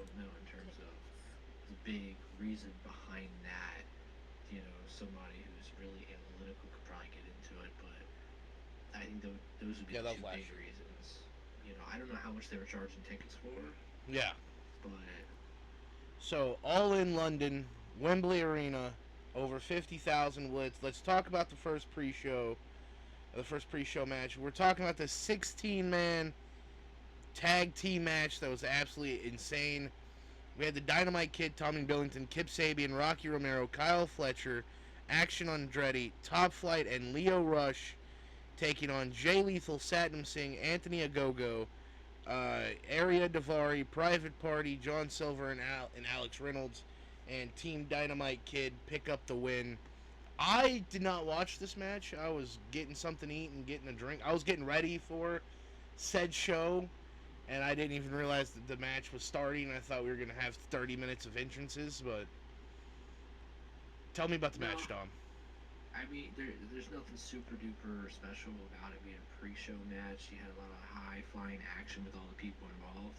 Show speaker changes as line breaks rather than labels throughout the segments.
don't know in terms of the big reason behind that. Somebody who's really analytical could probably get into it, but I think those would be
Yeah,
the
that was
two
last
big
year.
reasons. I don't know how much they were charging tickets for,
Yeah.
but
So, all in London, Wembley Arena, over 50,000 wits. Let's talk about the first pre-show match. We're talking about the 16-man tag team match that was absolutely insane. We had the Dynamite Kid, Tommy Billington, Kip Sabian, Rocky Romero, Kyle Fletcher, Action Andretti, Top Flight, and Leo Rush taking on Jay Lethal, Satnam Singh, Anthony Agogo, Aria Davari, Private Party, John Silver, and Alex Reynolds, and Team Dynamite Kid pick up the win. I did not watch this match. I was getting something to eat and getting a drink. I was getting ready for said show, and I didn't even realize that the match was starting. I thought we were going to have 30 minutes of entrances, but tell me about the
no,
match, Dom.
I mean there's nothing super duper special about it being a pre-show match. You had a lot of high flying action with all the people involved.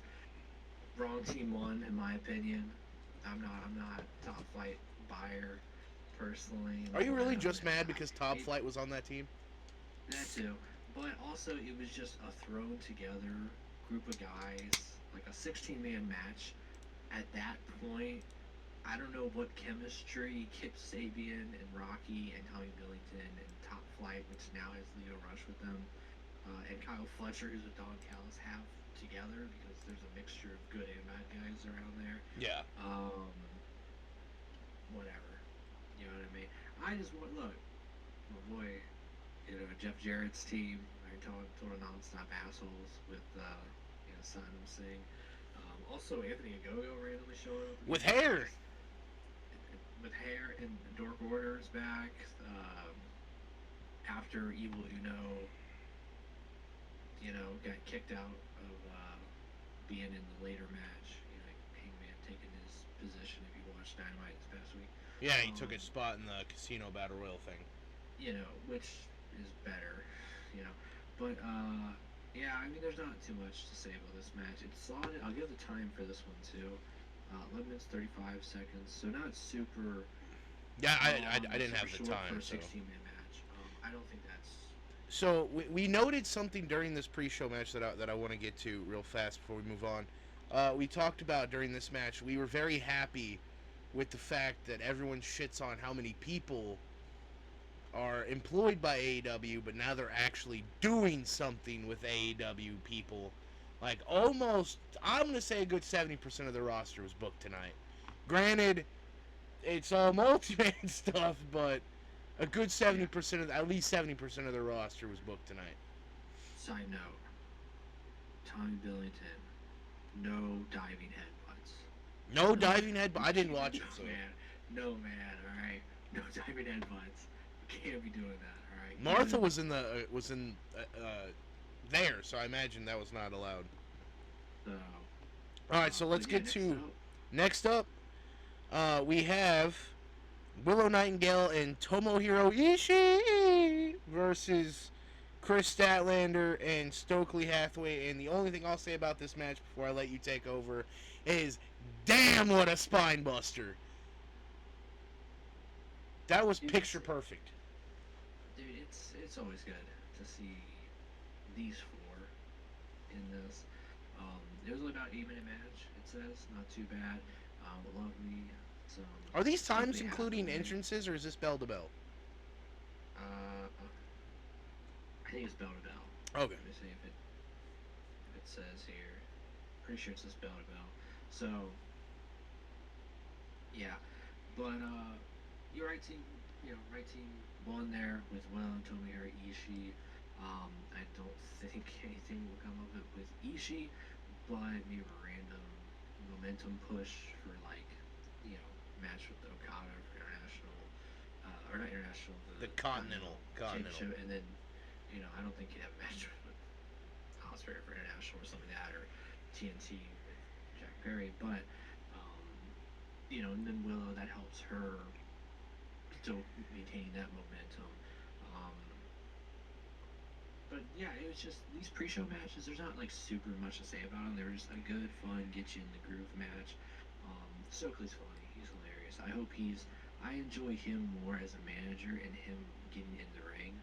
Wrong team won, in my opinion. I'm not top flight buyer personally.
Are you
I
really
know
just
that
mad because Top
it
Flight was on that team?
that too, but also it was just a thrown together group of guys, like a 16-man match. At that point, I don't know what chemistry Kip Sabian and Rocky and Tommy Billington and Top Flight, which now has Leo Rush with them, and Kyle Fletcher, who's with Don Callis, have together because there's a mixture of good and bad guys around there.
Yeah.
Um, Whatever. You know what I mean? I just want look, my boy, Jeff Jarrett's team, right? Total nonstop assholes with Sonam Singh. Also, Anthony Agogo randomly showing up
With
again.
hair!
With hair and Dork Order's back. After Evil got kicked out of being in the later match. Hangman taking his position if you watched Dynamite this past week.
Yeah, he took his
Um,
spot in the Casino Battle Royal thing.
which is better, you know. But yeah, I mean, there's not too much to say about this match. It's solid. I'll give the time for this one too. 11 minutes 35 seconds, so not super
Yeah,
long
I
or
didn't
super
have the
short for
time,
a
so.
16-man match. I don't think that's
So we noted something during this pre-show match that I want to get to real fast before we move on. We talked about during this match. We were very happy with the fact that everyone shits on how many people are employed by AEW, but now they're actually doing something with AEW people. Like almost, I'm gonna say a good 70% of the roster was booked tonight. Granted, it's all multi-man stuff, but a good
yeah.
70% of at least 70% of the roster was booked tonight.
Side note: Tommy Billington, no diving headbutts.
No
No,
diving head, but
you
I didn't
can't.
watch it,
No
so
man, no man. All right, no diving headbutts. You can't be doing that. All right,
Martha
even
was in the was in there, so I imagine that was not allowed.
so.
All right, so let's
But yeah,
get
next
to
up,
next up. We have Willow Nightingale and Tomohiro Ishii versus Chris Statlander and Stokely Hathaway. And the only thing I'll say about this match before I let you take over is, damn, what a spine buster! That was
dude,
picture
it's
perfect.
dude, it's always good to see these four in this. It was only about 8 minute match. It says not too bad. Lovely, some
Are these times
Stokely
including
Hathaway.
entrances, or is this bell to bell?
I think it's bell to bell.
Okay.
Let me see if it says here. Pretty sure it says bell to bell. So yeah, but you're right team. Right team won there with Will and Tomohiro Ishii. I don't think anything will come of it with Ishii, but maybe a random momentum push for match with Okada for international, or not international,
The
the
Continental.
Continental
Continental.
Championship, and then I don't think he'd have a match with Osprey for international or something like that, or TNT with Jack Perry, but and then Willow, that helps her still maintaining that momentum. Um, But yeah, it was just these pre-show matches. There's not like super much to say about them. They were just a good, fun, get you in the groove match. Stokely's funny. He's hilarious. I hope he's. I enjoy him more as a manager and him getting in the ring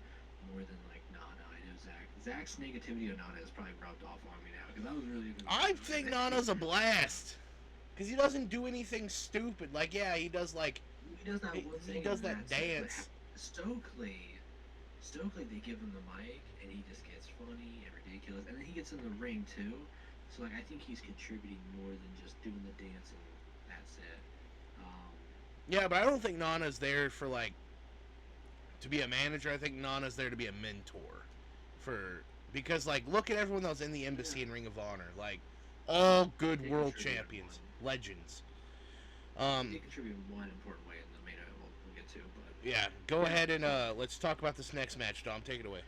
more than like Nana. I know Zach. Zach's negativity on Nana has probably rubbed off on me now because I was really.
I think Nana's a blast. Because he doesn't do anything stupid. Like, yeah, he does like.
He does that one thing.
He does that
that's it.
dance.
Stokely, they give him the mic, and he just gets funny and ridiculous, and then he gets in the ring too. So like, I think he's contributing more than just doing the dance and that's it.
Yeah, but I don't think Nana's there for like to be a manager. I think Nana's there to be a mentor for because like look at everyone that was in the embassy and Ring of Honor, like all good world champions, legends.
He contributed one important way in the main event we'll get to, but
yeah, go ahead and let's talk about this next match, Dom. Take it away.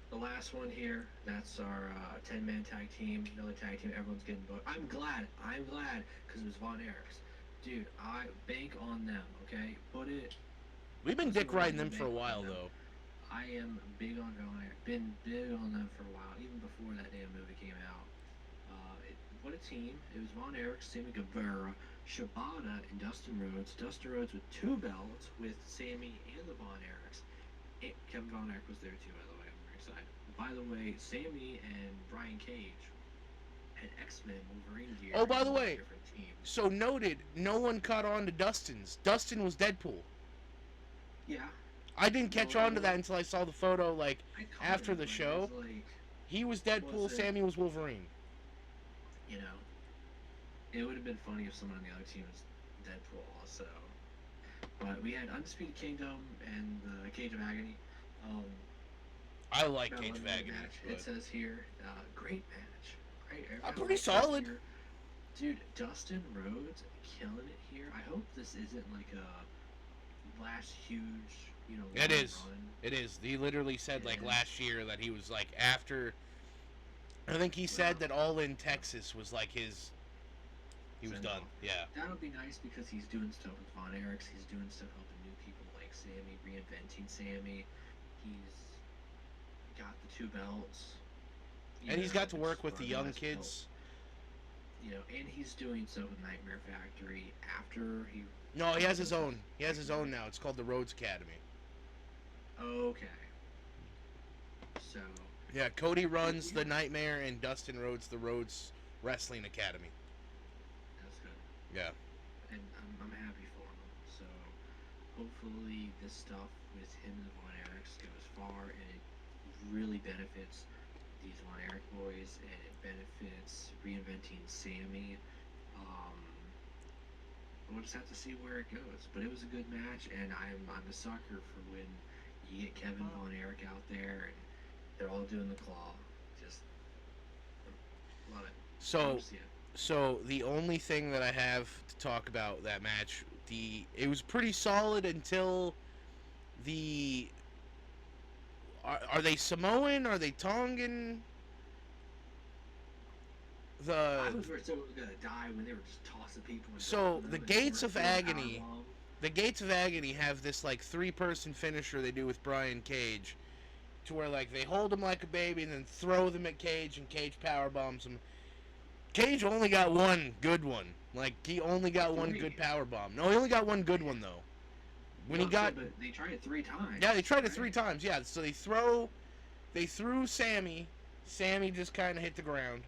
The last one here, that's our 10-man tag team, another tag team. Everyone's getting booked. I'm glad, because it was Von Erichs. Dude, I bank on them, okay?
We've been dick riding them for a while, though.
I am big on Von Erich. Been big on them for a while, even before that damn movie came out. What a team. It was Von Erich, Sammy Guevara, Shibata, and Dustin Rhodes. Dustin Rhodes with 2 belts with Sammy and the Von Erichs. Kevin Von Erich was there, too, by the way. I'm very excited. By the way, Sammy and Brian Cage had X-Men Wolverine gear.
Oh, by the way, so noted, no one caught on to Dustin's. Dustin was Deadpool.
Yeah.
I didn't catch on to that until I saw the photo, like, after the show.
Like,
he was Deadpool, Sammy was Wolverine.
You know, it would have been funny if someone on the other team was Deadpool also. But we had Undisputed Kingdom and the Cage of Agony.
I like Cage of Agony.
It says here, great match. Great.
Pretty solid.
Dude, Dustin Rhodes killing it here. I hope this isn't like a last huge,
It is.
run.
It is. He literally said like last year that he was like after. I think he said that All In Texas was like his. He was done. Yeah.
That would be nice because he's doing stuff with Von Erichs. He's doing stuff helping new people like Sammy, reinventing Sammy. He's got the 2 belts.
And he's got to work with the young kids.
And he's doing stuff with Nightmare Factory after he.
No, he has his own. He has his own now. It's called the Rhodes Academy.
Okay. So.
Yeah, Cody runs the Nightmare and Dustin Rhodes the Rhodes Wrestling Academy.
That's good.
Yeah.
And I'm happy for him. So hopefully this stuff with him and the Von Erichs goes far and it really benefits these Von Erich boys and it benefits reinventing Sammy. We'll just have to see where it goes. But it was a good match and I'm a sucker for when you get Kevin Von Erich out there and they're all doing the claw. Just love it.
So the only thing that I have to talk about that match, it was pretty solid until the. Are they Samoan? Are they Tongan?
I was worried someone was gonna die when they were just tossing people.
So the Gates of Agony, have this like 3-person finisher they do with Brian Cage. To where like they hold him like a baby and then throw them at Cage and Cage power bombs him. Cage only got one good one. Like he only got one good power bomb. No, he only got one good one though. But
they tried it 3 times.
Yeah, they tried it 3 times. Yeah, so they threw Sammy. Sammy just kind of hit the ground.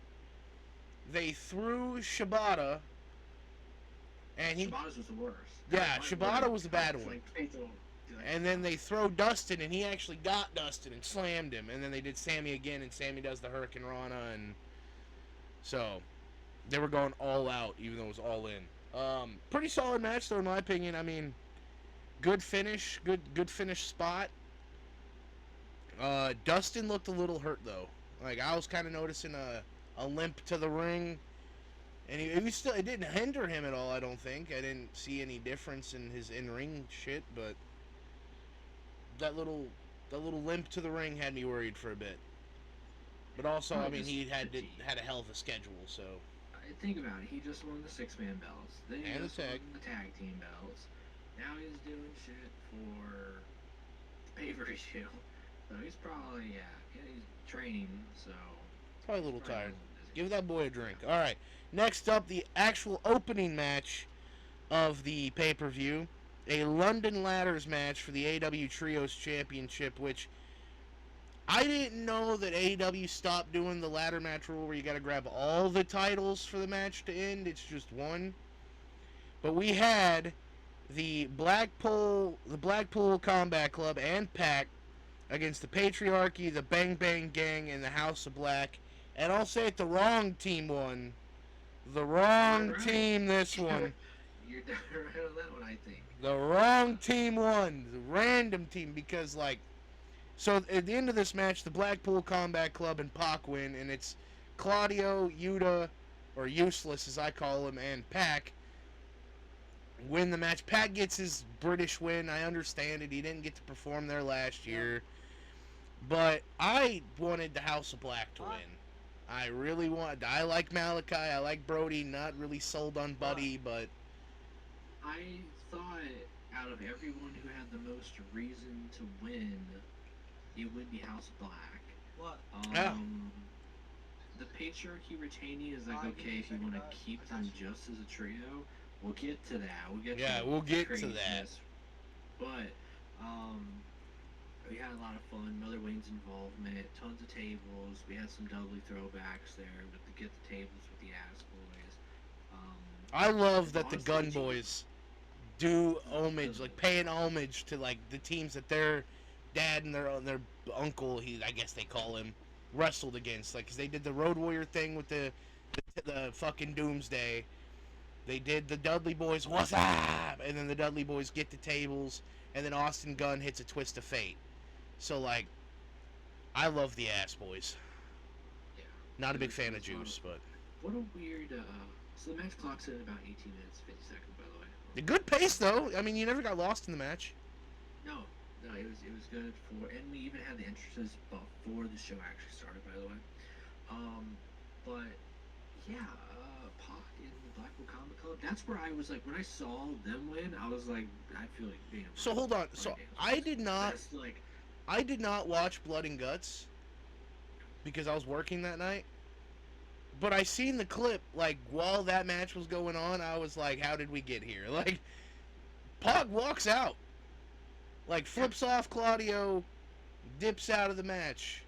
They threw Shibata. And
Shibata's was the worst.
Yeah, Shibata was the bad one. And then they throw Dustin, and he actually got Dustin and slammed him. And then they did Sammy again, and Sammy does the Hurricane Rana, and so they were going all out, even though it was all in. Pretty solid match, though, in my opinion. I mean, good finish, good finish spot. Dustin looked a little hurt though. Like I was kind of noticing a limp to the ring, and it didn't hinder him at all. I don't think. I didn't see any difference in his in-ring shit, but. That little limp to the ring had me worried for a bit. But also, I mean, he had a hell of a schedule, so.
Think about it. He just won the 6-man belts. Then he just won the tag team belts. Now he's doing shit for pay-per-view. So he's probably he's training, so
Probably a
he's
little
probably a
tired.
little busy.
Give that boy a drink.
Yeah.
All right. Next up, the actual opening match of the pay per view, a London Ladders match for the AW Trios Championship, which I didn't know that AEW stopped doing the ladder match rule where you got to grab all the titles for the match to end. It's just one. But we had the Blackpool Combat Club and Pac against the Patriarchy, the Bang Bang Gang, and the House of Black. And I'll say it, the wrong team won. The wrong
Darn right.
team this one.
You're darn right on that one, I think.
The wrong team won. The random team because so at the end of this match, the Blackpool Combat Club and Pac win, and it's Claudio, Yuta, or Useless as I call him, and Pac win the match. Pac gets his British win. I understand it. He didn't get to perform there last year. But I wanted the House of Black to win. I really want. I like Malachi. I like Brody. Not really sold on Buddy, but
I thought out of everyone who had the most reason to win, it would be House of Black.
What?
Yeah.
The patriarchy retaining is like, okay, if you want to keep them just as a trio, we'll get to that. We'll get to
that.
But we had a lot of fun. Mother Wayne's involvement, tons of tables. We had some Dudley throwbacks there with the get the tables with the ass boys.
I love that the
honestly,
Gun Boys do homage, like paying homage to like the teams that their dad and their uncle, I guess they call him, wrestled against. Like, 'cause they did the Road Warrior thing with the fucking Doomsday. They did the Dudley Boys, what's up? And then the Dudley Boys get the tables, and then Austin Gunn hits a twist of fate. So, like, I love the Ass Boys.
Yeah.
Not a big fan of Juice, but
What a weird. So the match clock's in about 18 minutes, 50 seconds, by the way.
a good pace though. I mean, you never got lost in the match.
No, it was good for, and we even had the entrances before the show actually started, by the way. But yeah, Pac in the Blackpool Combat Club. That's where I was like, when I saw them win, I was like, I feel like being.
So hold on. So I did not.
That's like.
I did not watch Blood and Guts because I was working that night. But I seen the clip, like, while that match was going on, I was like, how did we get here? Like, Pac walks out. Like, flips off Claudio, dips out of the match.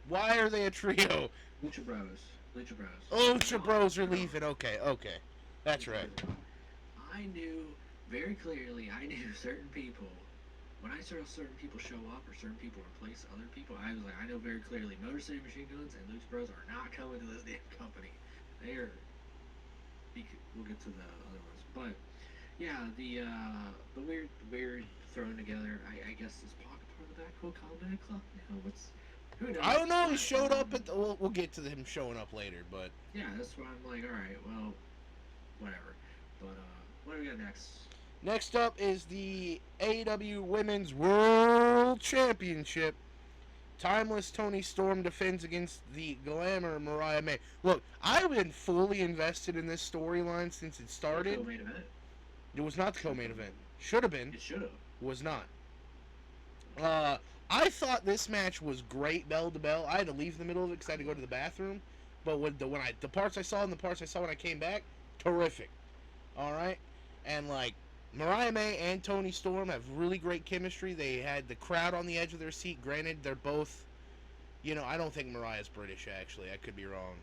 Why are they a trio?
Lucha Bros.
Lucha Bros are leaving. Okay. That's right.
I knew very clearly, certain people. When I saw certain people show up or certain people replace other people, I was like, I know very clearly Motor City Machine Guns and Lucha Bros are not coming to this damn company. They're. We'll get to the other ones, but yeah, the weird thrown together. I guess is Pac part of the Blackpool Combat Club. Who knows?
I don't know. He showed up at the. We'll get to him showing up later, but
yeah, that's why I'm like, all right, well, whatever. But what do we got next?
Next up is the AEW Women's World Championship. Timeless Toni Storm defends against the Glamour Mariah May. Look, I've been fully invested in this storyline since it started.
Co-main event.
It was not the co-main event. Should have been.
It should have.
Was not. I thought this match was great bell to bell. I had to leave in the middle of it because I had to go to the bathroom. But when the parts I saw and the parts I saw when I came back, terrific. All right, and like. Mariah May and Toni Storm have really great chemistry. They had the crowd on the edge of their seat. Granted, they're both, I don't think Mariah's British, actually. I could be wrong.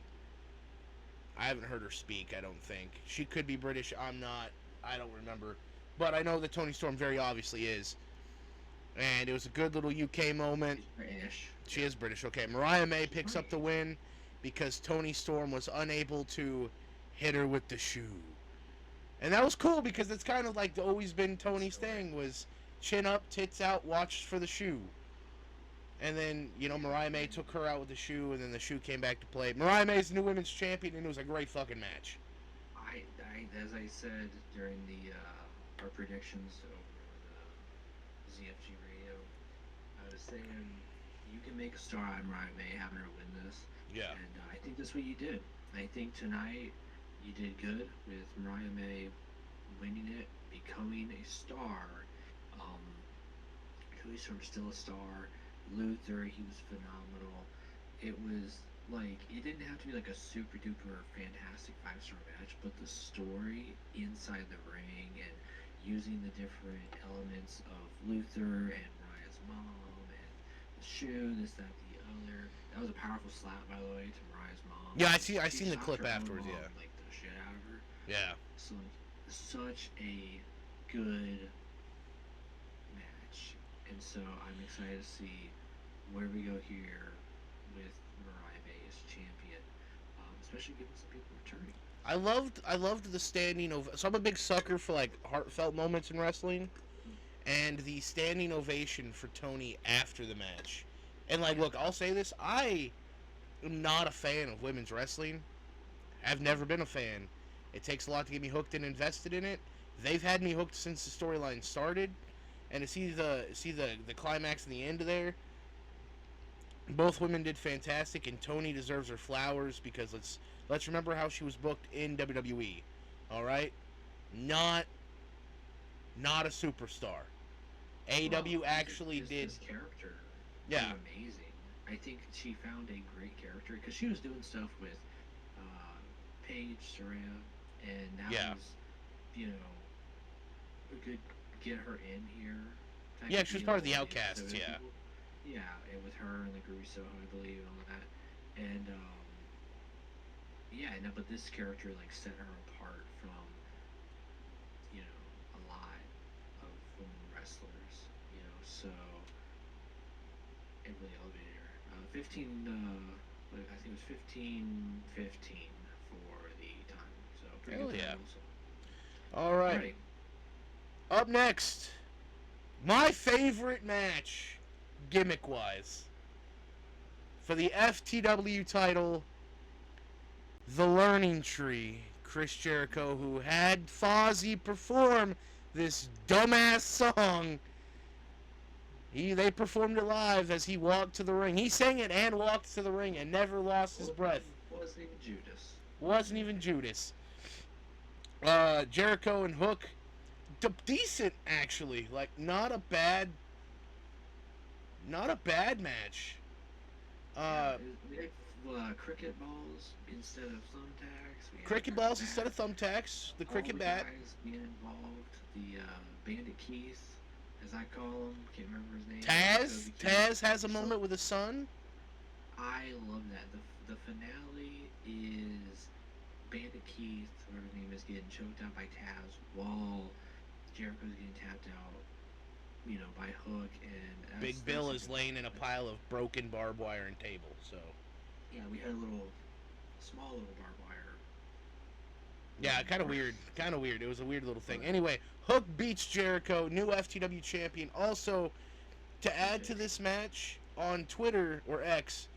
I haven't heard her speak, I don't think. She could be British. I'm not. I don't remember. But I know that Toni Storm very obviously is. And it was a good little UK moment.
She's British.
She is British. Okay, Mariah May picks up the win because Toni Storm was unable to hit her with the shoe. And that was cool because it's kind of like always been Tony's thing was chin up, tits out, watch for the shoe. And then, Mariah May took her out with the shoe, and then the shoe came back to play. Mariah May's the new women's champion, and it was a great fucking match.
As I said during our predictions over the ZFG radio, I was saying you can make a star out of Mariah May having her win this.
Yeah.
And I think that's what you did. I think tonight you did good with Mariah May winning it, becoming a star. Toni Storm's still a star. Luther, he was phenomenal. It was like it didn't have to be like a super duper fantastic 5-star match, but the story inside the ring and using the different elements of Luther and Mariah's mom and the shoe, this, that, the other. That was a powerful slap, by the way, to Mariah's mom.
Yeah,
She
I seen the
slapped
clip
her own
afterwards.
mom,
Yeah.
like the shit out of her.
Yeah.
So such a good match, and so I'm excited to see where we go here with Mariah May as champion, especially given some people returning.
I loved the standing so I'm a big sucker for like heartfelt moments in wrestling, and the standing ovation for Tony after the match. And like, look, I'll say this: I am not a fan of women's wrestling. I've never been a fan. It takes a lot to get me hooked and invested in it. They've had me hooked since the storyline started, and to see the climax and the end of there. Both women did fantastic, and Tony deserves her flowers because let's remember how she was booked in WWE. All right, not a superstar. AEW actually did.
This character,
Yeah,
amazing. I think she found a great character because she was doing stuff with Paige, Saraya, and that
Yeah.
was, you know, a good get her in here. Type
Yeah,
of
she was
deal.
part of the
And
Outcasts,
so
yeah.
Yeah, and with her and the Groovy Soho, I believe, and all that. And yeah, no, but this character like set her apart from, a lot of women wrestlers, so it really elevated her. 15, I think it was 15-15 for the time, so pretty
Hell
good
yeah.
time also.
All right.
Alright,
Up next, my favorite match, gimmick wise, for the FTW title, the Learning Tree. Chris Jericho, who had Fozzy perform this dumbass song. They performed it live as he walked to the ring. He sang it and walked to the ring and never lost his breath.
wasn't even Judas.
Wasn't even Judas. Jericho and Hook, decent actually. Like not a bad match.
We had cricket balls instead of thumbtacks. We had
Cricket balls instead of thumbtacks. The cricket
all the
bat.
guys being involved. The Bandit Keith, as I call him, can't remember his name.
Taz.
Toby Keith.
Taz has a moment with his son.
I love that. The finale is Bandit Keith, whatever his name is, getting choked out by Taz while Jericho's getting tapped out, by Hook, and
Big Bill is laying in a pile of broken barbed wire and table. So
yeah, we had a small little barbed wire.
yeah, kind of weird. It was a weird little thing. Anyway, Hook beats Jericho, new FTW champion. Also, to add to this match, on Twitter or X,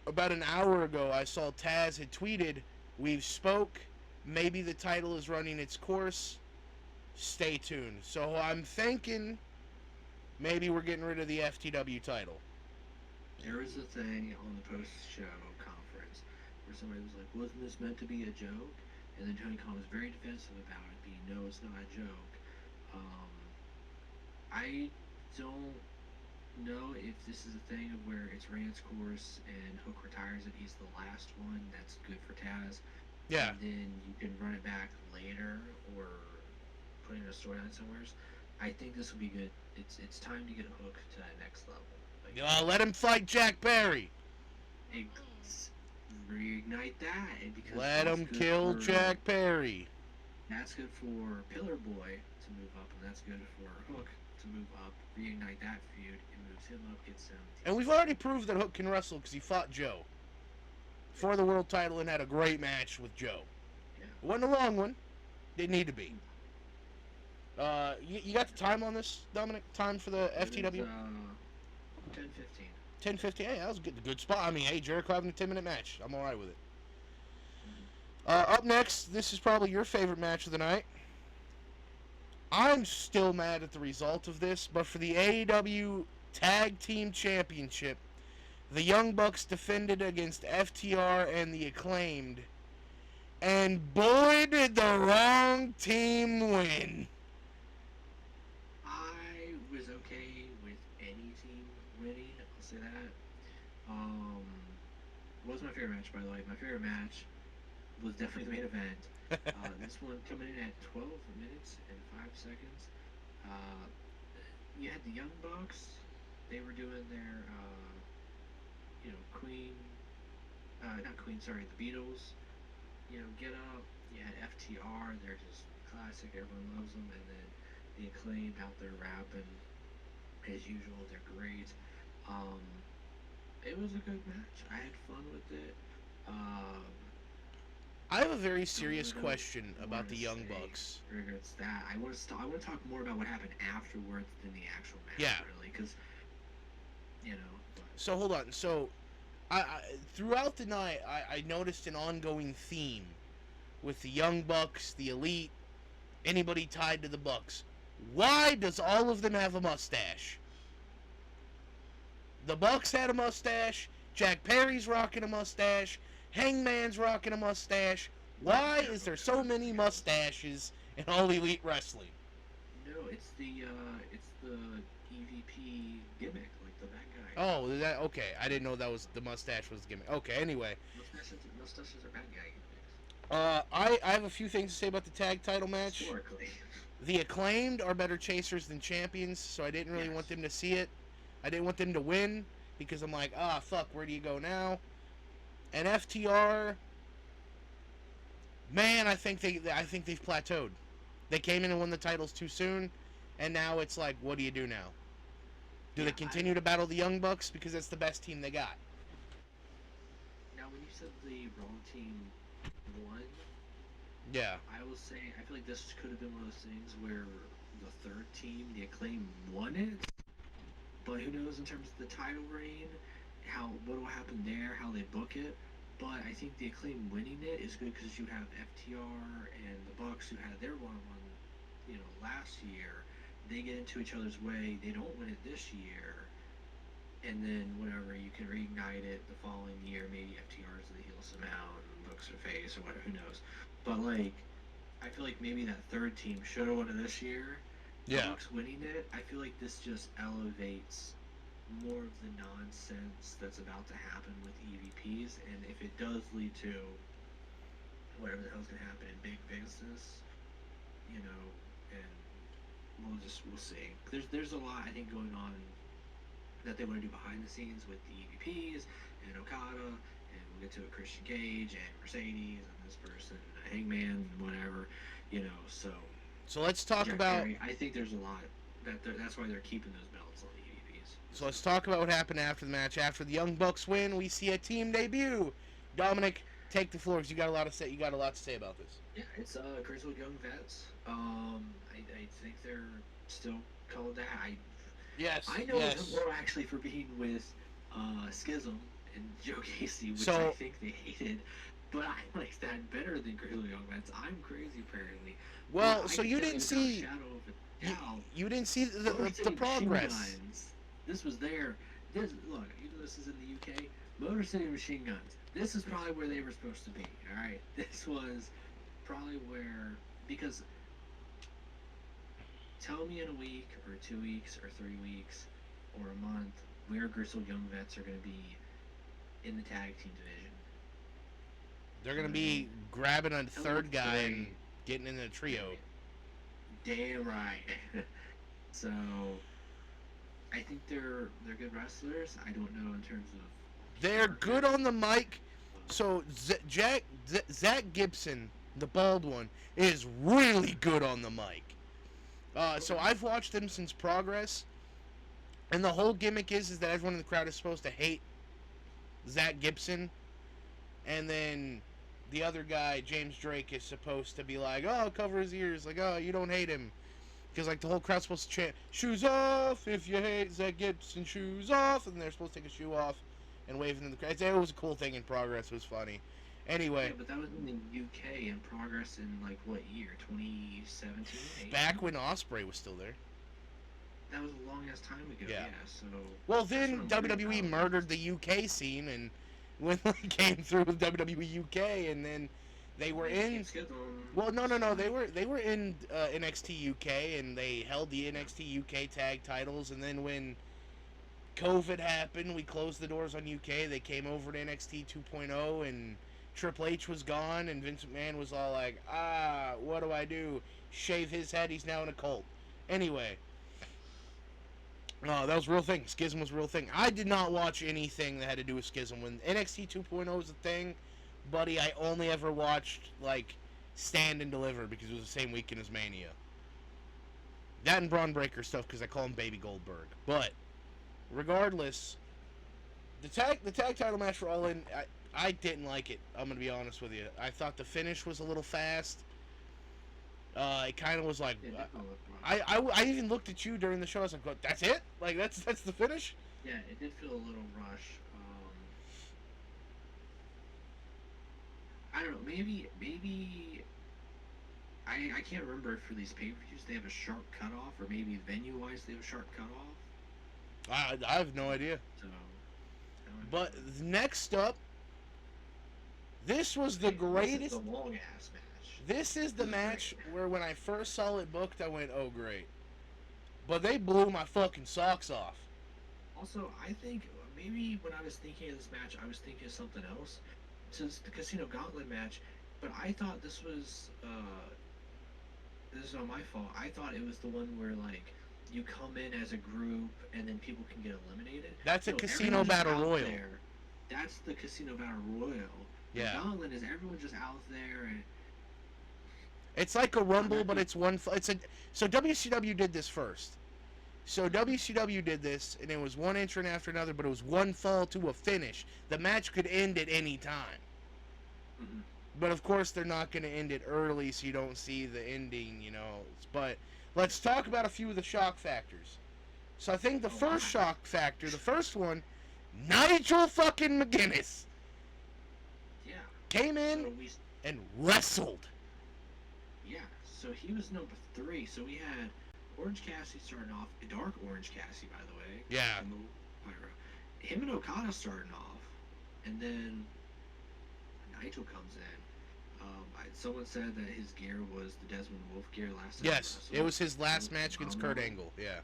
about an hour ago, I saw Taz had tweeted, "We've spoke. Maybe the title is running its course. Stay tuned." So I'm thinking maybe we're getting rid of the FTW title.
There was a thing on the post-show conference where somebody was like, "Wasn't this meant to be a joke?" And then Tony Khan was very defensive about it, being, "No, it's not a joke." I don't know if this is a thing of where it's ran its course and Hook retires and he's the last one. That's good for Taz.
Yeah.
And then you can run it back later or put in a storyline somewhere. I think this will be good. It's time to get Hook to that next level. Like,
Let him fight Jack Perry.
Reignite that. Because
Let him kill Jack Perry.
That's good for Pillar Boy to move up, and that's good for Hook to move up. Reignite that feud. It moves him up, gets 17.
And we've already proved that Hook can wrestle because he fought Joe for the world title and had a great match with Joe.
Yeah.
It wasn't a long one. Didn't need to be. You got the time on this, Dominic? Time for the FTW?
10-15.
10:50. Hey, that was a good spot. I mean, hey, Jericho having a 10-minute match. I'm all right with it. Up next, this is probably your favorite match of the night. I'm still mad at the result of this, but for the AEW Tag Team Championship, the Young Bucks defended against FTR and the Acclaimed, and boy, did the wrong team win.
I was okay with any team winning. I'll say that. Um, was my favorite match, by the way. My favorite match was definitely the main event. This one coming in at 12 minutes and 5 seconds. Uh, you had the Young Bucks. They were doing their, Queen, not Queen, sorry, the Beatles. Get Up. You had FTR. They're just classic. Everyone loves them. And then the Acclaimed out there rapping as usual. They're great. Um, it was a good match. I had fun with it. Um,
I have a very
don't
serious
really know
question
more
about the
to
Young
say
Bucks.
regards that. I want to talk more about what happened afterwards than the actual match,
Yeah.
really, because you know. But
So hold on. So I throughout the night, I noticed an ongoing theme with the Young Bucks, the Elite, anybody tied to the Bucks. Why does all of them have a mustache? The Bucks had a mustache. Jack Perry's rocking a mustache. Hangman's rocking a mustache. Why is there so many mustaches in All Elite Wrestling?
no, it's the EVP gimmick, like the bad guy.
Oh, that okay. I didn't know that was the mustache was the gimmick. Okay, anyway,
Mustaches are bad guy gimmicks
I have a few things to say about the tag title match.
historically.
The Acclaimed are better chasers than champions, so I didn't really
Yes.
want them to see it. I didn't want them to win because I'm like, fuck, where do you go now? And FTR, man, I think they've plateaued. They came in and won the titles too soon, and now it's like, what do you do now? Do they
Yeah,
continue to battle the Young Bucks because that's the best team they got?
Now, when you said the Raw team won,
Yeah.
I will say I feel like this could have been one of those things where the third team, the Acclaim, won it. But who knows in terms of the title reign, what will happen there, how they book it. But I think the Acclaim winning it is good because you have FTR and the Bucks who had their one-on-one, last year. They get into each other's way. They don't win it this year, and then whatever you can reignite it the following year. Maybe FTR's the heel somehow, and Bucks are face or whatever. Who knows? But like, I feel like maybe that third team should have won it this year.
Yeah.
Bucks winning it, I feel like this just elevates more of the nonsense that's about to happen with EVPs, and if it does lead to whatever the hell's gonna happen in big business, and we'll see. There's a lot I think going on that they want to do behind the scenes with the EVPs and Okada, and we'll get to it, Christian Cage and Mercedes and this person, Hangman, and whatever, so.
So let's talk
Jack
about.
Perry, I think there's a lot that's why they're keeping those belts on the EVPs.
So let's talk about what happened after the match. After the Young Bucks win, we see a team debut. Dominic, take the floor because you got a lot to say. You got a lot to say about this.
Yeah, it's Grizzled Young Vets. I think they're still called that.
Yes.
I know
yes.
them more actually for being with Schism and Joe Casey, which
So-
I think they hated. But I like that better than Grizzled Young Vets. I'm crazy apparently.
Well,
But
so
I
you
can tell
didn't
without a
see.
shadow of a doubt,
You didn't see the
Motor City Machine
progress.
Guns. This was there. Look, even though this is in the UK, Motor City Machine Guns. This is probably where they were supposed to be. All right, this was probably where, because tell me in a week or 2 weeks or 3 weeks or a month where Grizzled Young Vets are going to be in the tag team division.
They're gonna be grabbing a third
look
guy and
great.
getting in a trio.
Damn right. So I think they're good wrestlers. I don't know in terms of
They're good on the mic. So Zach Gibson, the bald one, is really good on the mic. So I've watched them since Progress, and the whole gimmick is that everyone in the crowd is supposed to hate Zach Gibson, and then the other guy, James Drake, is supposed to be like, oh, cover his ears, like, oh, you don't hate him. Because, like, the whole crowd's supposed to chant, shoes off, if you hate Zach Gibson, shoes off, and they're supposed to take a shoe off and wave in the crowd. It was a cool thing in Progress, it was funny. Anyway.
Yeah, but that was in the UK in Progress in, like, what year? 2017?
Back when Ospreay was still there.
That was a long-ass time ago,
Yeah.
so...
Well, then
That's what I'm
WWE
worried about.
murdered the UK scene, and when they came through with WWE UK, and then They were
They
in.
keep skipping them.
Well, no. They were in NXT UK, and they held the NXT UK tag titles. And then when COVID happened, we closed the doors on UK. They came over to NXT 2.0, and Triple H was gone, and Vince McMahon was all like, what do I do? Shave his head, he's now in a cult. Anyway, that was a real thing. Schism was a real thing. I did not watch anything that had to do with Schism. When NXT 2.0 was a thing, buddy, I only ever watched, like, Stand and Deliver because it was the same weekend as Mania. That and Braun Breaker stuff because I call him Baby Goldberg. But regardless, the tag title match for All In, I didn't like it. I'm gonna be honest with you. I thought the finish was a little fast. It kind of was like, I even looked at you during the show. I was like, "That's it? Like that's the finish?"
Yeah, it did feel a little rushed. I don't know. Maybe I can't remember if for these pay-per-views they have a sharp cutoff, or maybe venue-wise they have a sharp cutoff.
I have no idea.
So,
but next up, this was the greatest.
This is the long-ass match.
This is the match where when I first saw it booked, I went, "Oh great," but they blew my fucking socks off.
Also, I think maybe when I was thinking of this match, I was thinking of something else. Since the Casino Gauntlet match, but I thought this was this is not my fault. I thought it was the one where like you come in as a group and then people can get eliminated.
That's a Casino Battle Royal.
That's the Casino Battle Royal.
Yeah.
The Gauntlet is everyone just out there and
it's like a Rumble, but it's one. So WCW did this first. So WCW did this, and it was one entrant after another, but it was one fall to a finish. The match could end at any time.
Mm-hmm.
But of course, they're not going to end it early, so you don't see the ending, you know. But let's talk about a few of the shock factors. So I think the first shock factor, the first one, Nigel fucking McGuinness.
Yeah.
Came in and wrestled.
Yeah, so he was number 3. So we had Orange Cassidy starting off, a dark Orange Cassidy, by the way.
Yeah.
Him and Okada starting off, and then Nigel comes in. Someone said that his gear was the Desmond Wolfe gear last time.
Yes, it was his last match against Kurt Angle. Yeah.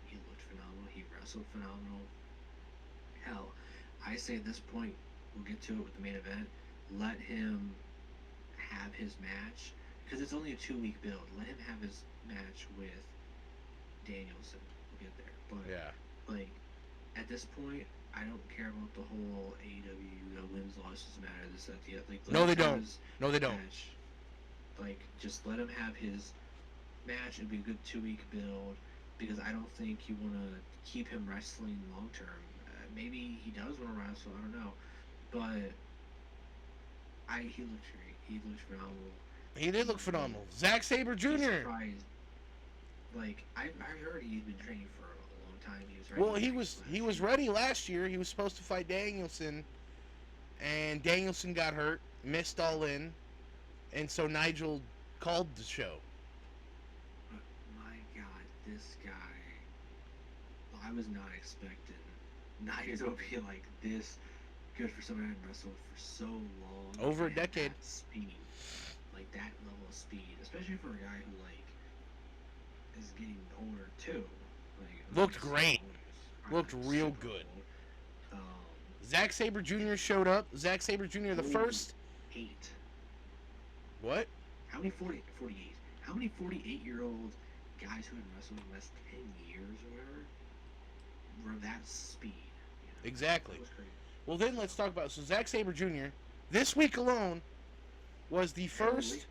He looked phenomenal. He wrestled phenomenal. Hell, I say at this point, we'll get to it with the main event. Let him have his match, because it's only a 2-week build. Let him have his match with Danielson. We'll get there. But
yeah,
like at this point, I don't care about the whole AEW wins losses matter. This that the like.
No, they don't. No, they don't.
Match. Like just let him have his match. It'd be a good 2-week build, because I don't think you want to keep him wrestling long term. Maybe he does want to wrestle. I don't know, but he looked great. He looked phenomenal.
He did look phenomenal. Zack Sabre Jr.
Like I heard he'd been training for a long time. He was
Well,
ready.
he was ready last year. He was supposed to fight Danielson, and Danielson got hurt, missed All In, and so Nigel called the show.
But my God, this guy! I was not expecting Nigel to be like this good for someone who hadn't wrestled for so long.
Over a decade.
That speed, like that level of speed, especially for a guy who like is getting older too. Like,
Looked great. Looked real good. Zack Sabre Jr. showed up. Zack Sabre Jr. the first.
8.
What?
How many 48? How many 48-year-old guys who had wrestled in the last 10 years or whatever were that speed? You know?
Exactly.
That was crazy.
Well, then let's talk about Zack Sabre Jr. this week alone was the first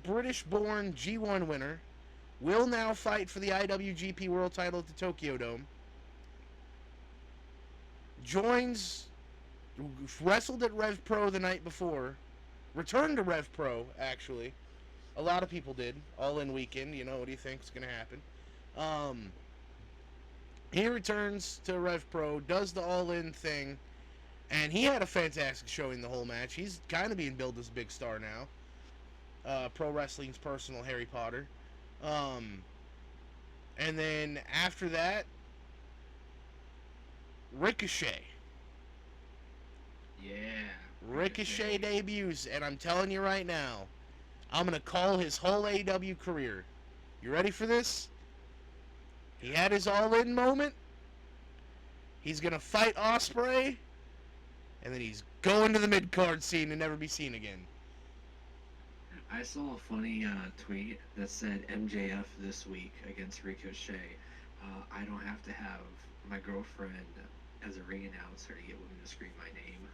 British-born G1 winner. Will now fight for the IWGP World Title at the Tokyo Dome. Wrestled at Rev Pro the night before. Returned to Rev Pro, actually. A lot of people did. All In weekend. You know, what do you think is going to happen? He returns to Rev Pro, does the All In thing, and he had a fantastic showing the whole match. He's kind of being billed as a big star now. Pro Wrestling's personal Harry Potter. And then after that, Ricochet.
Yeah.
Ricochet debuts, and I'm telling you right now, I'm going to call his whole AEW career. You ready for this? He had his all-in moment. He's going to fight Ospreay, and then he's going to the mid-card scene and never be seen again.
I saw a funny tweet that said MJF this week against Ricochet. I don't have to have my girlfriend as a ring announcer to get women to scream my name.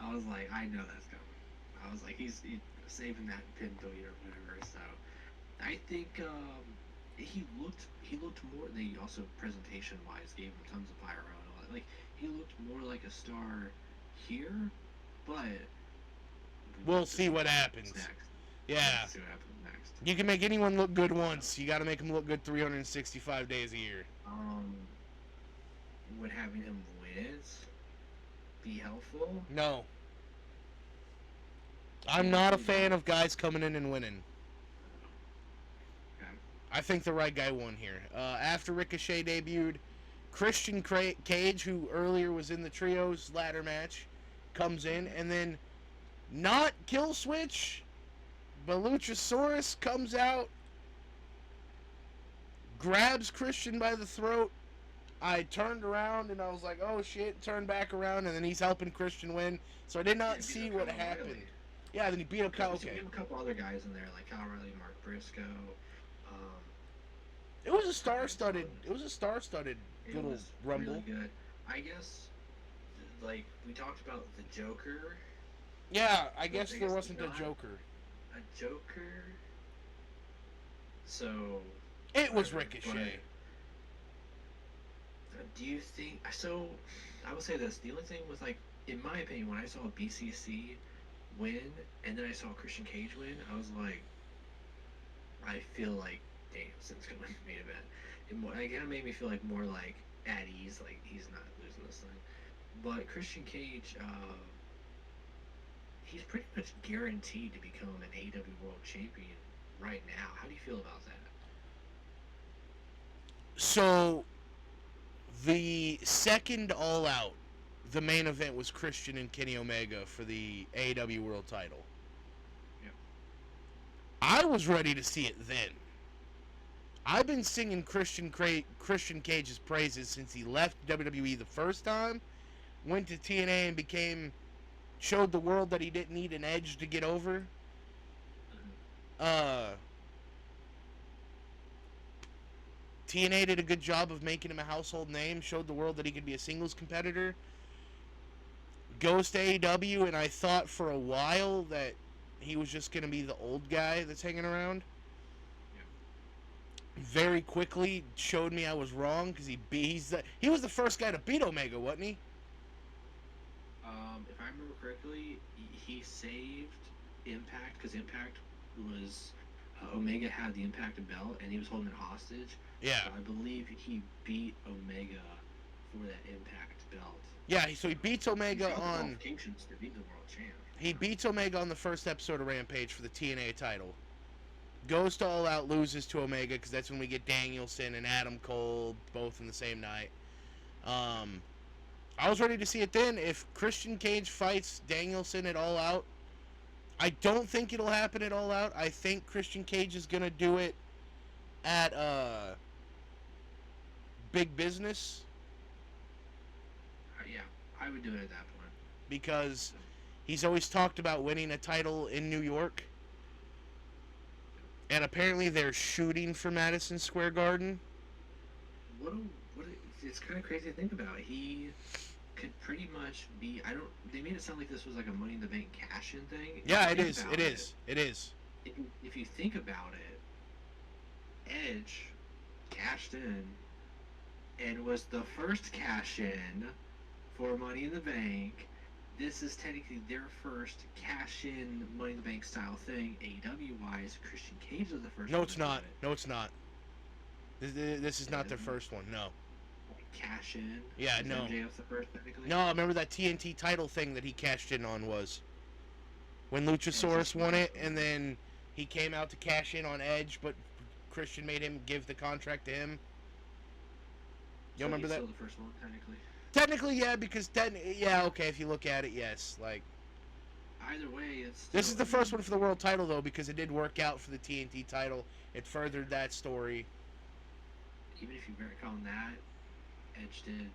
I was like, I know that's coming. I was like, he's saving that pin billion or whatever. So I think he looked more. They also presentation wise gave him tons of pyro and all that. Like he looked more like a star here, but
we'll see what happens
next.
Yeah.
See what happens next.
You can make anyone look good once. You got to make them look good 365 days a year.
Would having him win be helpful?
No. I'm not a fan of guys coming in and winning.
Okay.
I think the right guy won here. After Ricochet debuted, Christian Cage, who earlier was in the Trios ladder match, comes in, and then not Kill Switch, but Luchasaurus comes out, grabs Christian by the throat. I turned around and I was like, oh shit, turned back around, and then he's helping Christian win. So I did not see what happened.
Riley.
Yeah, then he beat up Kyle.
Okay. A couple other guys in there, like Kyle Riley, Mark Briscoe.
It was a star-studded. It was a star-studded little rumble.
Really good. I guess, like we talked about the Joker.
Yeah, I guess there wasn't a Joker.
A Joker. So.
It was Ricochet.
Do you think so? I will say this: the only thing was, like, in my opinion, when I saw BCC win and then I saw Christian Cage win, I was like, I feel like Danielson's gonna win the main event. It kind of made me feel like more like at ease, like he's not losing this thing. But Christian Cage, he's pretty much guaranteed to become an AEW World Champion right now. How do you feel about that?
So, the second All Out, the main event was Christian and Kenny Omega for the AEW World title.
Yeah.
I was ready to see it then. I've been singing Christian Cage's praises since he left WWE the first time, went to TNA and showed the world that he didn't need an edge to get over. TNA did a good job of making him a household name, showed the world that he could be a singles competitor. Goes to AEW, and I thought for a while that he was just going to be the old guy that's hanging around. Yeah. Very quickly showed me I was wrong, because he was the first guy to beat Omega, wasn't he?
If I remember correctly, he saved Impact, because Impact was... Omega had the Impact belt, and he was holding it hostage.
Yeah.
So I believe he beat Omega for that Impact belt.
Yeah, so he beats Omega on...
to beat the world champ.
He beats Omega on the first episode of Rampage for the TNA title. Goes to All Out, loses to Omega, because that's when we get Danielson and Adam Cole both in the same night. I was ready to see it then. If Christian Cage fights Danielson at All Out, I don't think it'll happen at All Out. I think Christian Cage is going to do it at Big Business.
Yeah, I would do it at that point.
Because he's always talked about winning a title in New York. And apparently they're shooting for Madison Square Garden.
It's kind of crazy to think about. He could pretty much be... They made it sound like this was like a Money in the Bank cash-in thing.
Yeah, it is. It is.
If you think about it, Edge cashed in and was the first cash-in for Money in the Bank. This is technically their first cash-in Money in the Bank style thing, AEW-wise. Christian Cage was the first.
No, it's not. No, it's not. This is not their first one. No.
Cash in?
Yeah, no.
MJF the first, technically?
No, I remember that TNT title thing that he cashed in on was when Luchasaurus won it, and then he came out to cash in on Edge, but Christian made him give the contract to him. You remember that?
Still the first one, technically.
Technically, yeah, because yeah, okay, if you look at it, yes. Like,
Either way, it's
this
still.
is
I
the first
mean,
one for the world title though, because it did work out for the TNT title. It furthered that story.
even if you call that, Edge did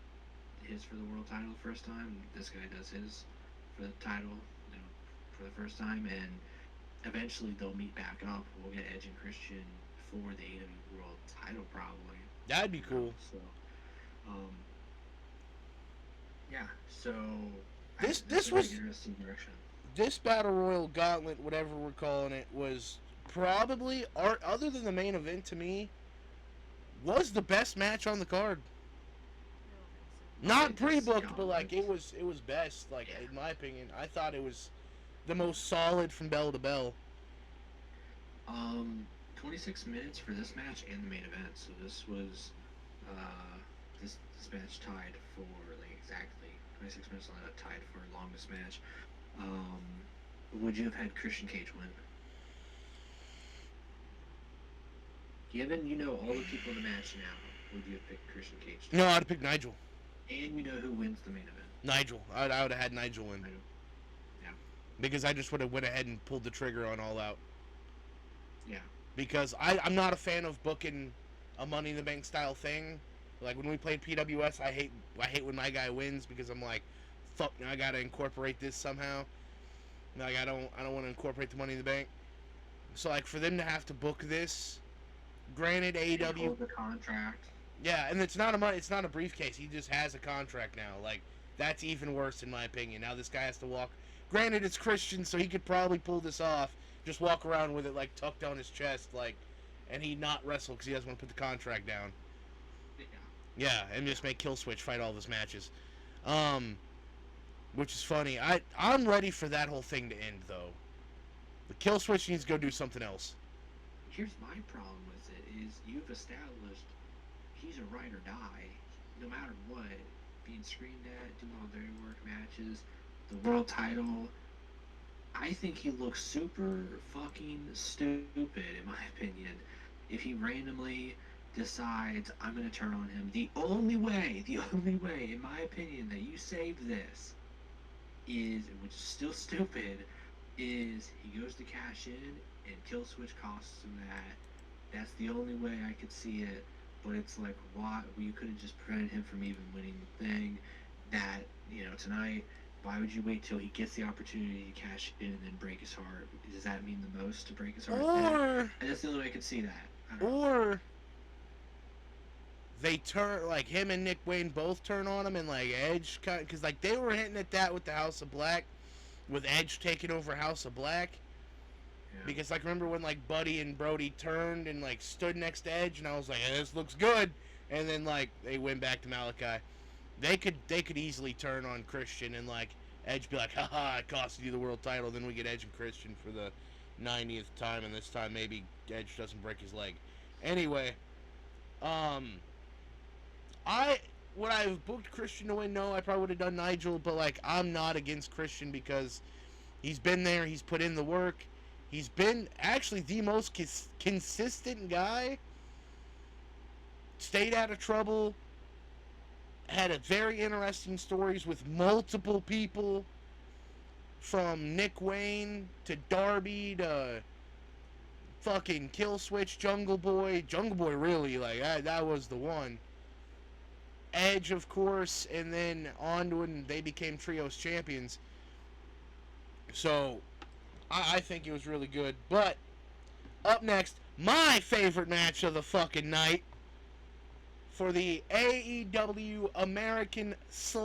his for the world title the first time. This guy does his for the title, for the first time, and eventually they'll meet back up. We'll get Edge and Christian for the AEW World Title probably.
That'd be cool.
So, um, yeah. So that's
This
a very
was
interesting direction.
this battle royal gauntlet, whatever we're calling it, was probably art other than the main event to me was the best match on the card. Not
This
pre-booked, but like
gauntlet.
it was best. Like
Yeah.
in my opinion, I thought it was the most solid from bell to bell.
26 minutes for this match and the main event. So this was this match tied for like exactly 26 minutes on that, tied for longest match. Um, would you have had Christian Cage win? Given you know all the people in the match now, would you have picked Christian Cage?
No, I'd have picked Nigel.
And you know who wins the main event?
Nigel. I would have had Nigel win.
Yeah.
Because I just would have went ahead and pulled the trigger on All Out.
Yeah.
Because I'm not a fan of booking a Money in the Bank style thing. Like when we played PWS, I hate when my guy wins because I'm like, fuck, now I gotta incorporate this somehow. Like I don't want to incorporate the Money in the Bank. So like for them to have to book this, granted AEW
Hold the contract.
yeah, and it's not a briefcase. He just has a contract now. Like that's even worse in my opinion. Now this guy has to walk. Granted, it's Christian, so he could probably pull this off. Just walk around with it like tucked on his chest, like, and he not wrestle because he doesn't want to put the contract down.
Yeah.
Yeah, and just make Killswitch fight all of his matches. Which is funny. I'm ready for that whole thing to end though. The Killswitch needs to go do something else.
Here's my problem with it is you've established he's a ride or die, no matter what. Being screamed at, doing all dirty work matches, the world title. I think he looks super fucking stupid, in my opinion, if he randomly decides I'm gonna turn on him. The only way, in my opinion, that you save this is, which is still stupid, is he goes to cash in and Killswitch costs him that. That's the only way I could see it. But it's like, why? Well, you could have just prevented him from even winning the thing. That, tonight, why would you wait till he gets the opportunity to cash in and then break his heart? Does that mean the most to break his heart?
Or
And that's the only way I could see that. I don't know.
or they turn like him and Nick Wayne both turn on him and like Edge because like they were hinting at that with the House of Black, with Edge taking over House of Black.
Yeah.
Because like remember when like Buddy and Brody turned and like stood next to Edge and I was like, hey, this looks good, and then like they went back to Malachi. They could easily turn on Christian and like Edge be like, haha, it cost you the world title. Then we get Edge and Christian for the 90th time, and this time maybe Edge doesn't break his leg. Anyway, I would I have booked Christian to win? No, I probably would have done Nigel, but like I'm not against Christian because he's been there, he's put in the work, he's been actually the most consistent guy. Stayed out of trouble. Had a very interesting stories with multiple people, from Nick Wayne to Darby to fucking Killswitch, Jungle Boy really, like that was the one. Edge, of course, and then on to when they became Trios champions. So, I think it was really good. But, up next, my favorite match of the fucking night for the AEW American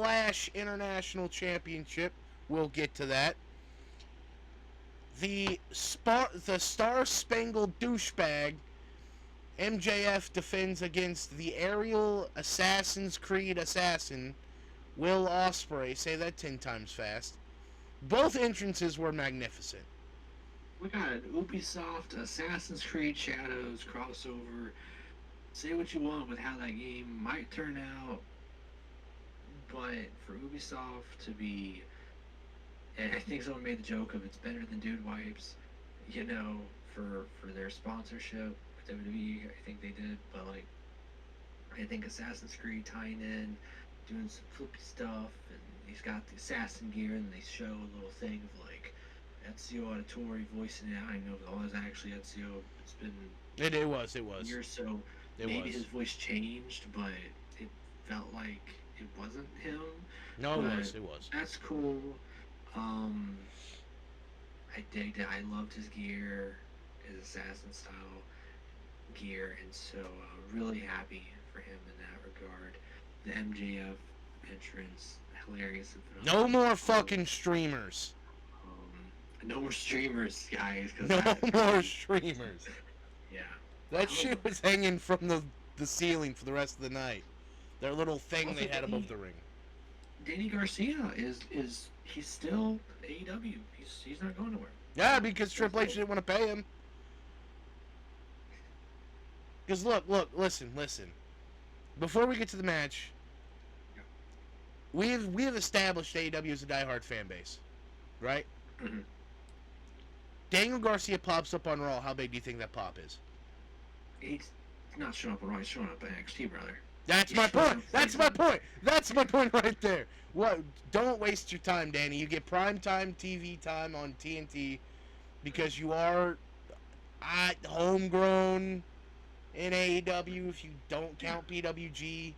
/ International Championship. We'll get to that. The Star-Spangled Douchebag MJF defends against the aerial Assassin's Creed assassin Will Ospreay. Say that 10 times fast. Both entrances were magnificent.
We got an Ubisoft Assassin's Creed Shadows crossover. Say what you want with how that game might turn out, but for Ubisoft to be, and I think someone made the joke of it's better than Dude Wipes, for their sponsorship with WWE. I think they did, but like, I think Assassin's Creed tying in doing some flippy stuff, and he's got the assassin gear, and they show a little thing of like Ezio Auditore voicing it. I don't know if it was actually Ezio. It's been
It was.
years, so
It
maybe
was.
his voice changed, but it felt like it wasn't him.
No,
But
it was.
that's cool. Um, I digged it. I loved his gear, his assassin style gear, and so really happy for him in that regard. The MJF entrance, hilarious and
No
phenomenal.
more fucking streamers.
No more streamers, guys.
No more streamers.
Yeah.
That shit was hanging from the ceiling for the rest of the night. Their little thing
Also,
they had above the ring.
Danny Garcia is he's still AEW. He's not going nowhere.
Yeah, because Triple H didn't want to pay him. Because look, listen. Before we get to the match, we have established AEW as a diehard fan base, right?
Mm-hmm.
Daniel Garcia pops up on Raw. How big do you think that pop is?
He's not showing up on Raw. He's showing up at NXT, brother.
That's my point. That's my point. That's my point right there. What? Don't waste your time, Danny. You get primetime TV time on TNT because you are homegrown in AEW. If you don't count PWG,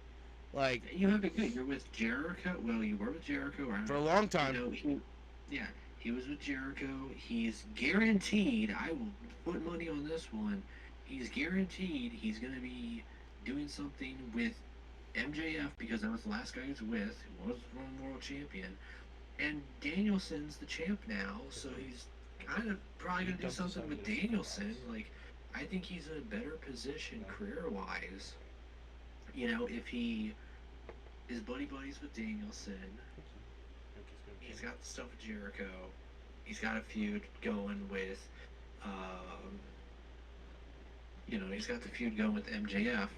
like
You have it good. You're with Jericho. Well, you were with Jericho, right?
for a long time.
You know, he was with Jericho. He's guaranteed. I will put money on this one. He's guaranteed he's going to be doing something with MJF because that was the last guy he was with, who was one world champion. And Danielson's the champ now, so he's kind of probably going to do something with Danielson. Like, I think he's in a better position career-wise. You know, if he is buddies with Danielson, he's got the stuff with Jericho, he's got a feud going with, he's got the feud going with MJF.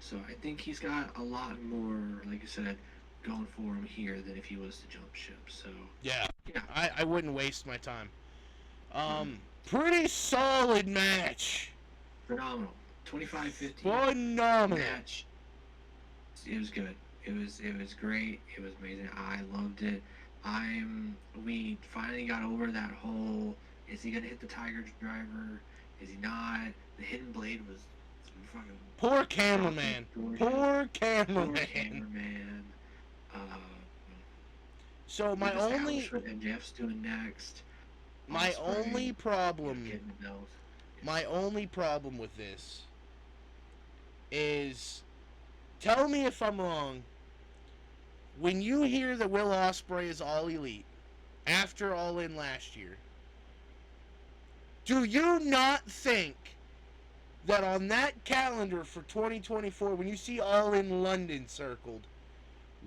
So I think he's got a lot more, like I said, going for him here than if he was to jump ship. So
Yeah.
yeah.
I wouldn't waste my time. Pretty solid match.
Phenomenal. 25-50
Phenomenal
match. It was good. It was great. It was amazing. I loved it. We finally got over that whole, is he gonna hit the Tiger Driver? Is he not? The hidden blade was fucking
Poor cameraman. Poor cameraman. So my only
what MJF's doing next.
my
Ospreay,
only problem
getting the belt.
my only problem with this is, tell me if I'm wrong, when you hear that Will Ospreay is All Elite after All In last year, do you not think that on that calendar for 2024, when you see All In London circled,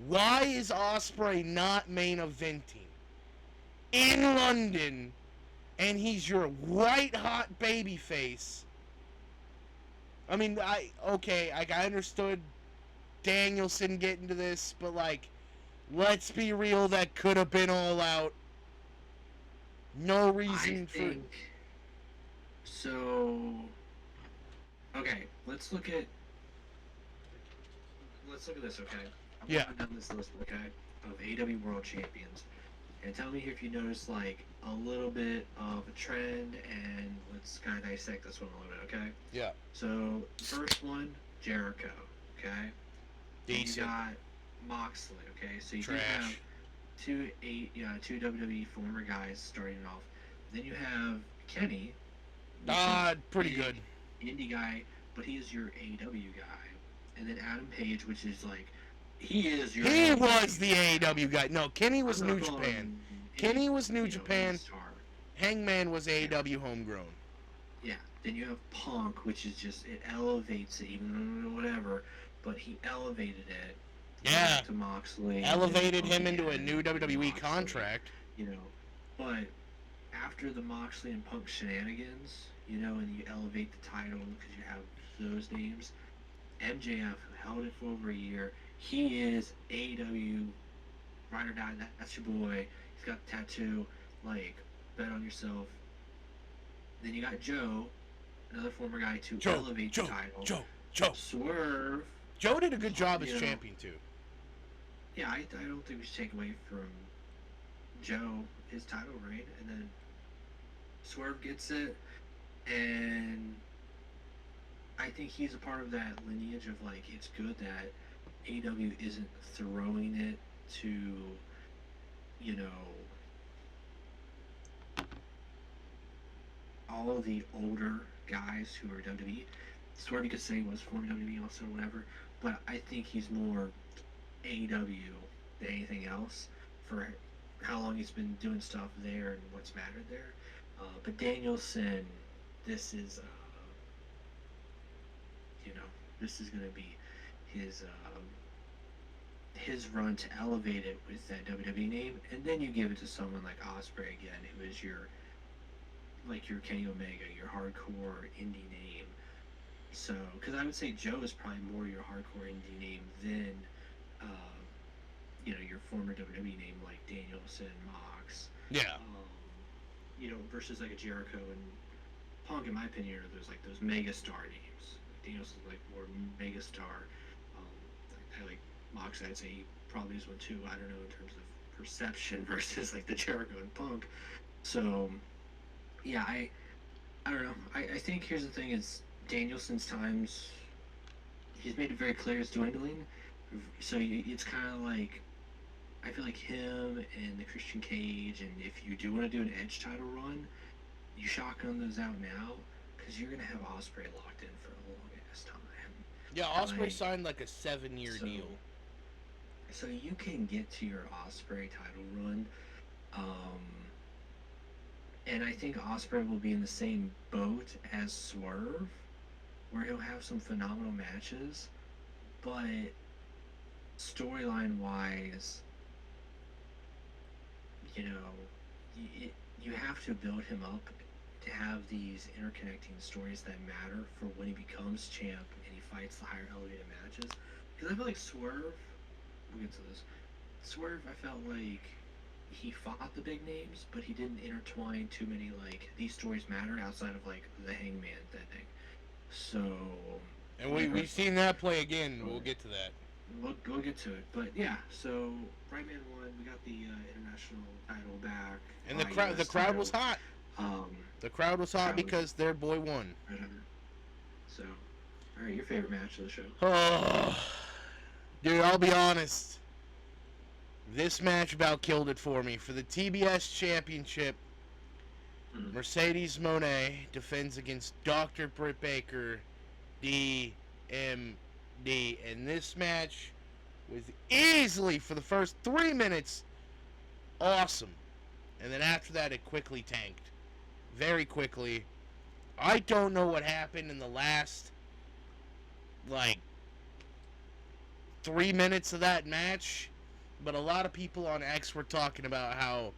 why is Ospreay not main eventing in London, and he's your white hot baby face? I mean, I understood Danielson getting to this, but like, let's be real, that could have been All Out. No reason for.
So, okay, let's look at this. Okay, I'm going down this list. Okay, of AEW World Champions, and tell me if you notice like a little bit of a trend, and let's kind of dissect this one a little bit. Okay.
Yeah.
So first one, Jericho. Okay.
Decent.
You got Moxley. Okay, so you do
Trash.
have two WWE former guys starting off. Then you have Kenny.
Pretty good.
Indie guy, but he is your AEW guy. And then Adam Page, which is like, he is your.
He
AEW
was the
guy.
AEW guy. No, Kenny was
I'm
New
not calling
Japan.
him
Kenny was New
a
Japan.
star.
Hangman was AEW homegrown.
Yeah. Then you have Punk, which is just, it elevates it, even whatever. But he elevated it.
Yeah.
To Moxley.
Elevated
and
him
Punk
into a
again,
new WWE
Moxley,
contract.
You know, but after the Moxley and Punk shenanigans, you know, and you elevate the title because you have those names, MJF, who held it for over a year, he is AEW, ride or die, that's your boy. He's got the tattoo, like, bet on yourself. Then you got Joe, another former guy, to elevate the title.
Joe.
Swerve.
Joe did a good job as
You know,
champion, too.
yeah, I don't think we should take away from Joe his title reign, and then Swerve gets it, and I think he's a part of that lineage of like it's good that AEW isn't throwing it to you know all of the older guys who are WWE. Swerve you could say was former WWE also whatever, but I think he's more AEW than anything else for how long he's been doing stuff there and what's mattered there. But Danielson, this is you know this is going to be his his run to elevate it with that WWE name, and then you give it to someone like Ospreay again, who is your like your Kenny Omega, your hardcore indie name. So, because I would say Joe is probably more your hardcore indie name than uh, your former WWE name like Danielson, Mox,
Yeah.
versus like a Jericho and Punk. In my opinion, are those mega star names. Like Danielson's like more mega star. I like Mox. I'd say he probably is one too. I don't know in terms of perception versus like the Jericho and Punk. So yeah, I don't know. I think here's the thing: is Danielson's times. He's made it very clear it's dwindling. So it's kind of like I feel like him and the Christian Cage, and if you do want to do an Edge title run, you shotgun those out now because you're gonna have Ospreay locked in for a long ass time.
Yeah, Ospreay
Like,
signed like a 7-year deal.
So you can get to your Ospreay title run, um, and I think Ospreay will be in the same boat as Swerve, where he'll have some phenomenal matches, but storyline wise, you know, you have to build him up to have these interconnecting stories that matter for when he becomes champ and he fights the higher elevated matches. Because I feel like Swerve, we'll get to this. Swerve, I felt like he fought the big names, but he didn't intertwine too many like these stories matter outside of like the Hangman thing. So,
and we've seen that play again. We'll get to that.
We'll get to it, but yeah. So Brightman won. We got the international title back,
and the crowd was hot. The crowd was hot because their boy won.
So, all right, your favorite match of the show?
Oh, dude, I'll be honest. This match about killed it for me. For the TBS Championship, Mercedes Moné defends against Dr. Britt Baker, DMD. And this match was easily, for the first 3 minutes, awesome. And then after that, it quickly tanked. Very quickly. I don't know what happened in the last, 3 minutes of that match. But a lot of people on X were talking about how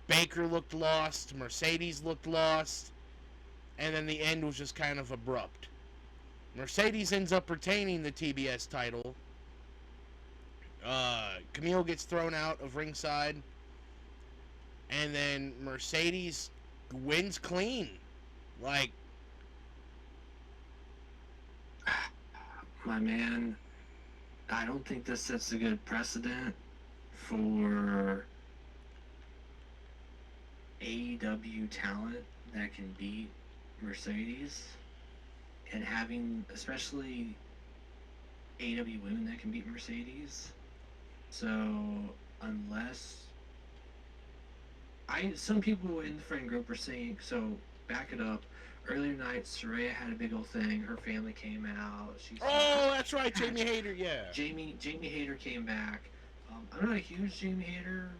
Baker looked lost, Mercedes looked lost, and then the end was just kind of abrupt. Mercedes ends up retaining the TBS title. Camille gets thrown out of ringside, and then Mercedes wins clean.
My man, I don't think this sets a good precedent for AEW talent that can beat Mercedes, and having especially AEW women that can beat Mercedes. So unless some people in the friend group are saying, so back it up. Earlier tonight, Saraya had a big old thing. Her family came out.
That's right, Jamie Hayter, yeah.
Jamie Hayter came back. I'm not a huge Jamie Hayter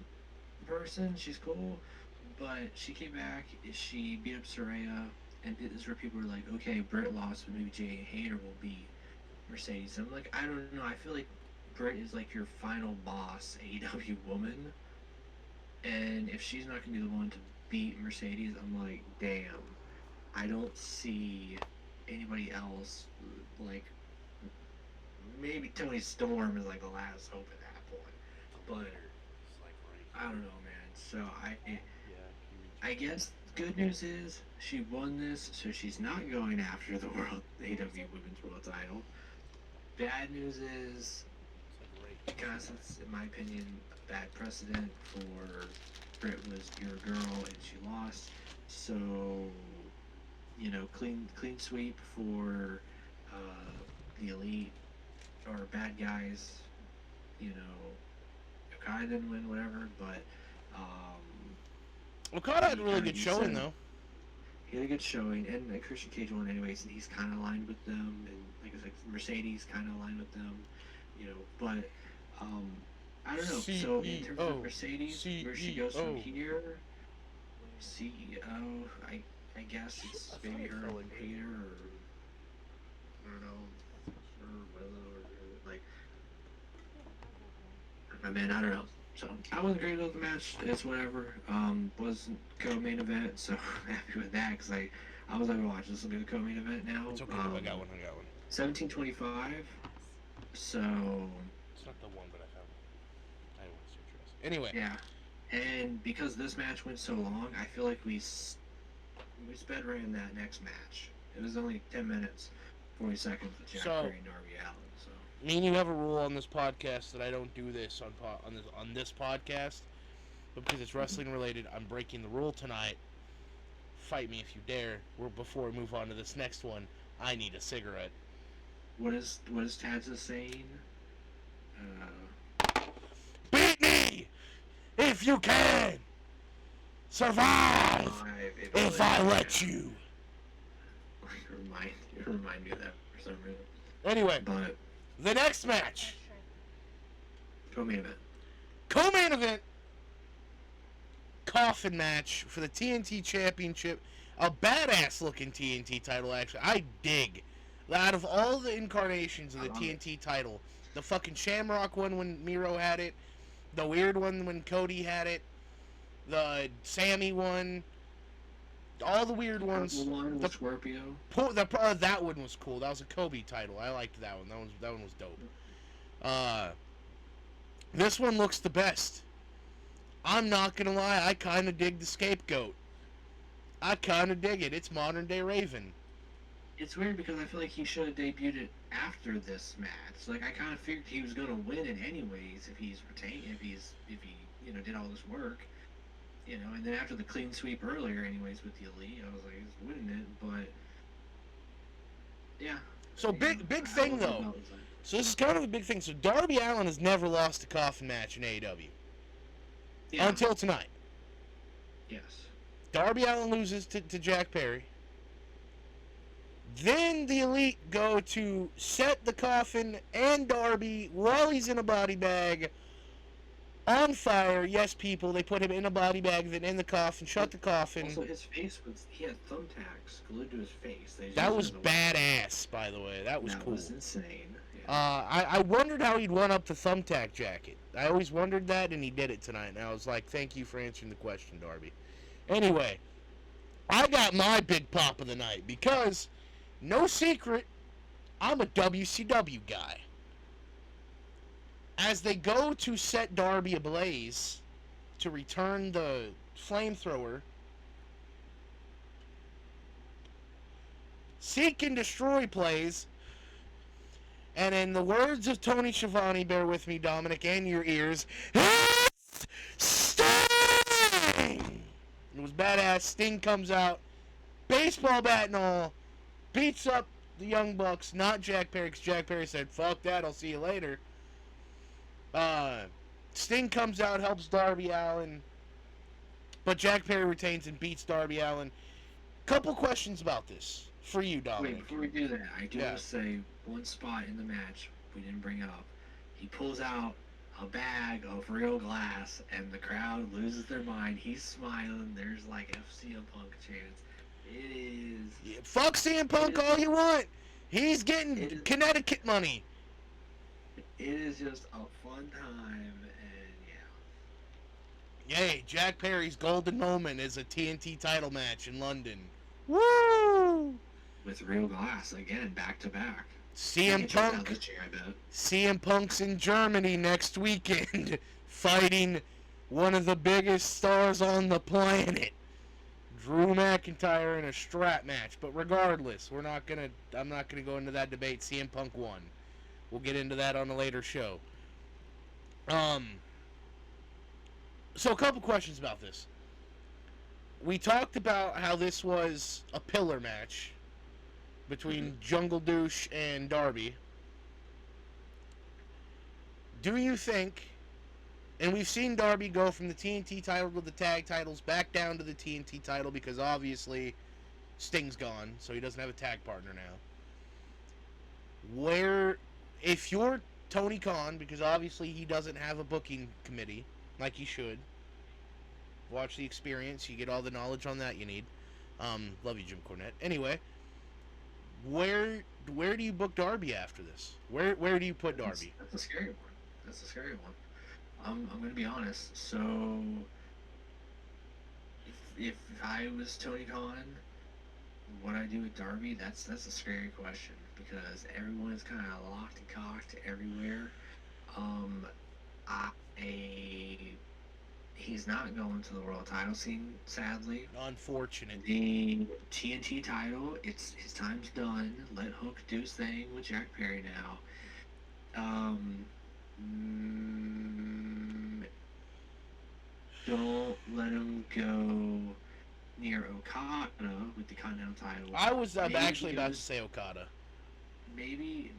person. She's cool, but she came back. She beat up Saraya, and this is where people were like, okay, Britt lost, but maybe Jamie Hayter will beat Mercedes. And I'm like, I don't know. I feel like Britt is like your final boss AEW woman, and if she's not gonna be the one to beat Mercedes, I'm like, damn. I don't see anybody else, like, maybe Tony Storm is like the last hope at that point, but I don't know, man. So I guess good news is she won this, so she's not going after the AEW Women's World Title. Bad news is because it's, in my opinion, a bad precedent for Britt was your girl and she lost. So, clean sweep for the elite or bad guys. You know, Okada didn't win, whatever, but
Okada had a really good showing, though.
He had a good showing, and Christian Cage won anyways, and he's kind of aligned with them, and like I said, Mercedes kind of aligned with them, but I don't know. So in terms of Mercedes, where she goes from here, CEO, I guess it's maybe her hater or I don't know, or Willow or like I mean I don't know. So I wasn't great about the match. It's whatever. Wasn't co-main event, so I'm happy with that because I was like, watch, this will be the co-main event now.
It's okay. I got one.
17:25. So.
It's not the one, but I found one. I don't want to search yours. Anyway.
Yeah, and because this match went so long, I feel like we sped ran that next match. It was only 10 minutes, 40 seconds with Jack Perry and Darby Allin. So.
Me and you have a rule on this podcast that I don't do this on this podcast, but because it's wrestling related, I'm breaking the rule tonight. Fight me if you dare. Before we move on to this next one, I need a cigarette.
What is Tazza saying?
Beat me if you can. Survive if I let you.
Remind me of that for some reason.
Anyway,
but
the next match.
Co-main event.
Co-main event. Coffin match for the TNT Championship. A badass looking TNT title, actually. I dig. Out of all the incarnations of the TNT title, the fucking Shamrock one when Miro had it, the weird one when Cody had it, the Sammy one, all the weird ones.
The one with Scorpio.
That one was cool. That was a Kobe title. I liked that one. That one was dope. This one looks the best. I'm not gonna lie. I kind of dig the Scapegoat. I kind of dig it. It's modern day Raven.
It's weird because I feel like he should have debuted it after this match. Like I kind of figured he was gonna win it anyways if he did all this work, And then after the clean sweep earlier, anyways, with the elite, I was like, he's winning it. But yeah.
So big thing though. So this is kind of a big thing. So Darby Allin has never lost a coffin match in AEW. Yeah. Until tonight.
Yes.
Darby Allin loses to Jack Perry. Then the Elite go to set the coffin and Darby while he's in a body bag on fire. Yes, people, they put him in a body bag, then in the coffin, shut the coffin.
Also, his face he had thumbtacks glued to his face.
That was badass, by the way. That was cool. That
was insane. Yeah.
I wondered how he'd run up the thumbtack jacket. I always wondered that, and he did it tonight. And I was like, thank you for answering the question, Darby. Anyway, I got my big pop of the night because, no secret, I'm a WCW guy. As they go to set Darby ablaze to return the flamethrower, Seek and Destroy plays, and in the words of Tony Schiavone, bear with me, Dominic, and your ears, it's Sting! It was badass. Sting comes out, baseball bat and all, beats up the Young Bucks, not Jack Perry, because Jack Perry said, fuck that, I'll see you later. Sting comes out, helps Darby Allin, but Jack Perry retains and beats Darby Allin. Couple questions about this for you, Dominic.
Wait, before we do that, I do want to say one spot in the match we didn't bring up. He pulls out a bag of real glass, and the crowd loses their mind. He's smiling. There's like CM Punk chants. It is.
Yeah, fuck CM Punk all you want. He's getting Connecticut money.
It is just a fun time, and yeah.
Yay, Jack Perry's golden moment is a TNT title match in London. Woo!
With real glass again, back to back.
CM Punk's in Germany next weekend, fighting one of the biggest stars on the planet, Drew McIntyre, in a strap match. But regardless, I'm not gonna go into that debate. CM Punk won. We'll get into that on a later show. Um, so a couple questions about this. We talked about how this was a pillar match between Jungle Douche and Darby. Do you think, and we've seen Darby go from the TNT title to the tag titles back down to the TNT title because obviously Sting's gone, so he doesn't have a tag partner now. Where, if you're Tony Khan, because obviously he doesn't have a booking committee like he should, watch the experience, you get all the knowledge on that you need. Love you, Jim Cornette. Anyway, where do you book Darby after this? Where do you put Darby?
That's a scary one. That's a scary one. I'm gonna be honest. So, if I was Tony Khan, what I do with Darby, that's a scary question because everyone's kind of locked and cocked everywhere. I He's not going to the world title scene, sadly.
Unfortunate.
The TNT title, his time's done. Let Hook do his thing with Jack Perry now. Don't let him go near Okada with the Continental title.
I was actually about to say Okada.
Maybe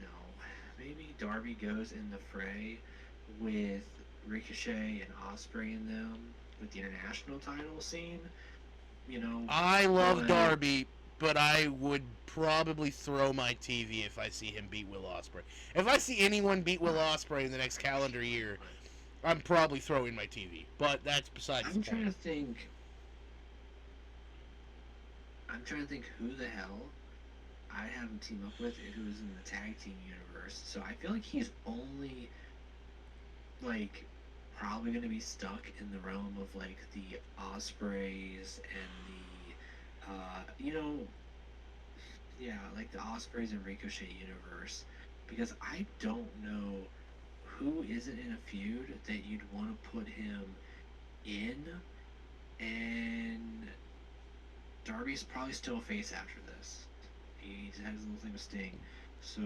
Darby goes in the fray with Ricochet and Ospreay in them with the international title scene.
I love Darby, but I would probably throw my TV if I see him beat Will Ospreay. If I see anyone beat Will Ospreay in the next calendar year, I'm probably throwing my TV. But that's besides the point.
I'm trying to think who the hell I'd have him team up with who is in the tag team universe. So I feel like he's only probably going to be stuck in the realm of the Ospreys and the Ospreys and Ricochet universe, because I don't know who isn't in a feud that you'd want to put him in, and Darby's probably still a face after this. He has a little thing with Sting, so.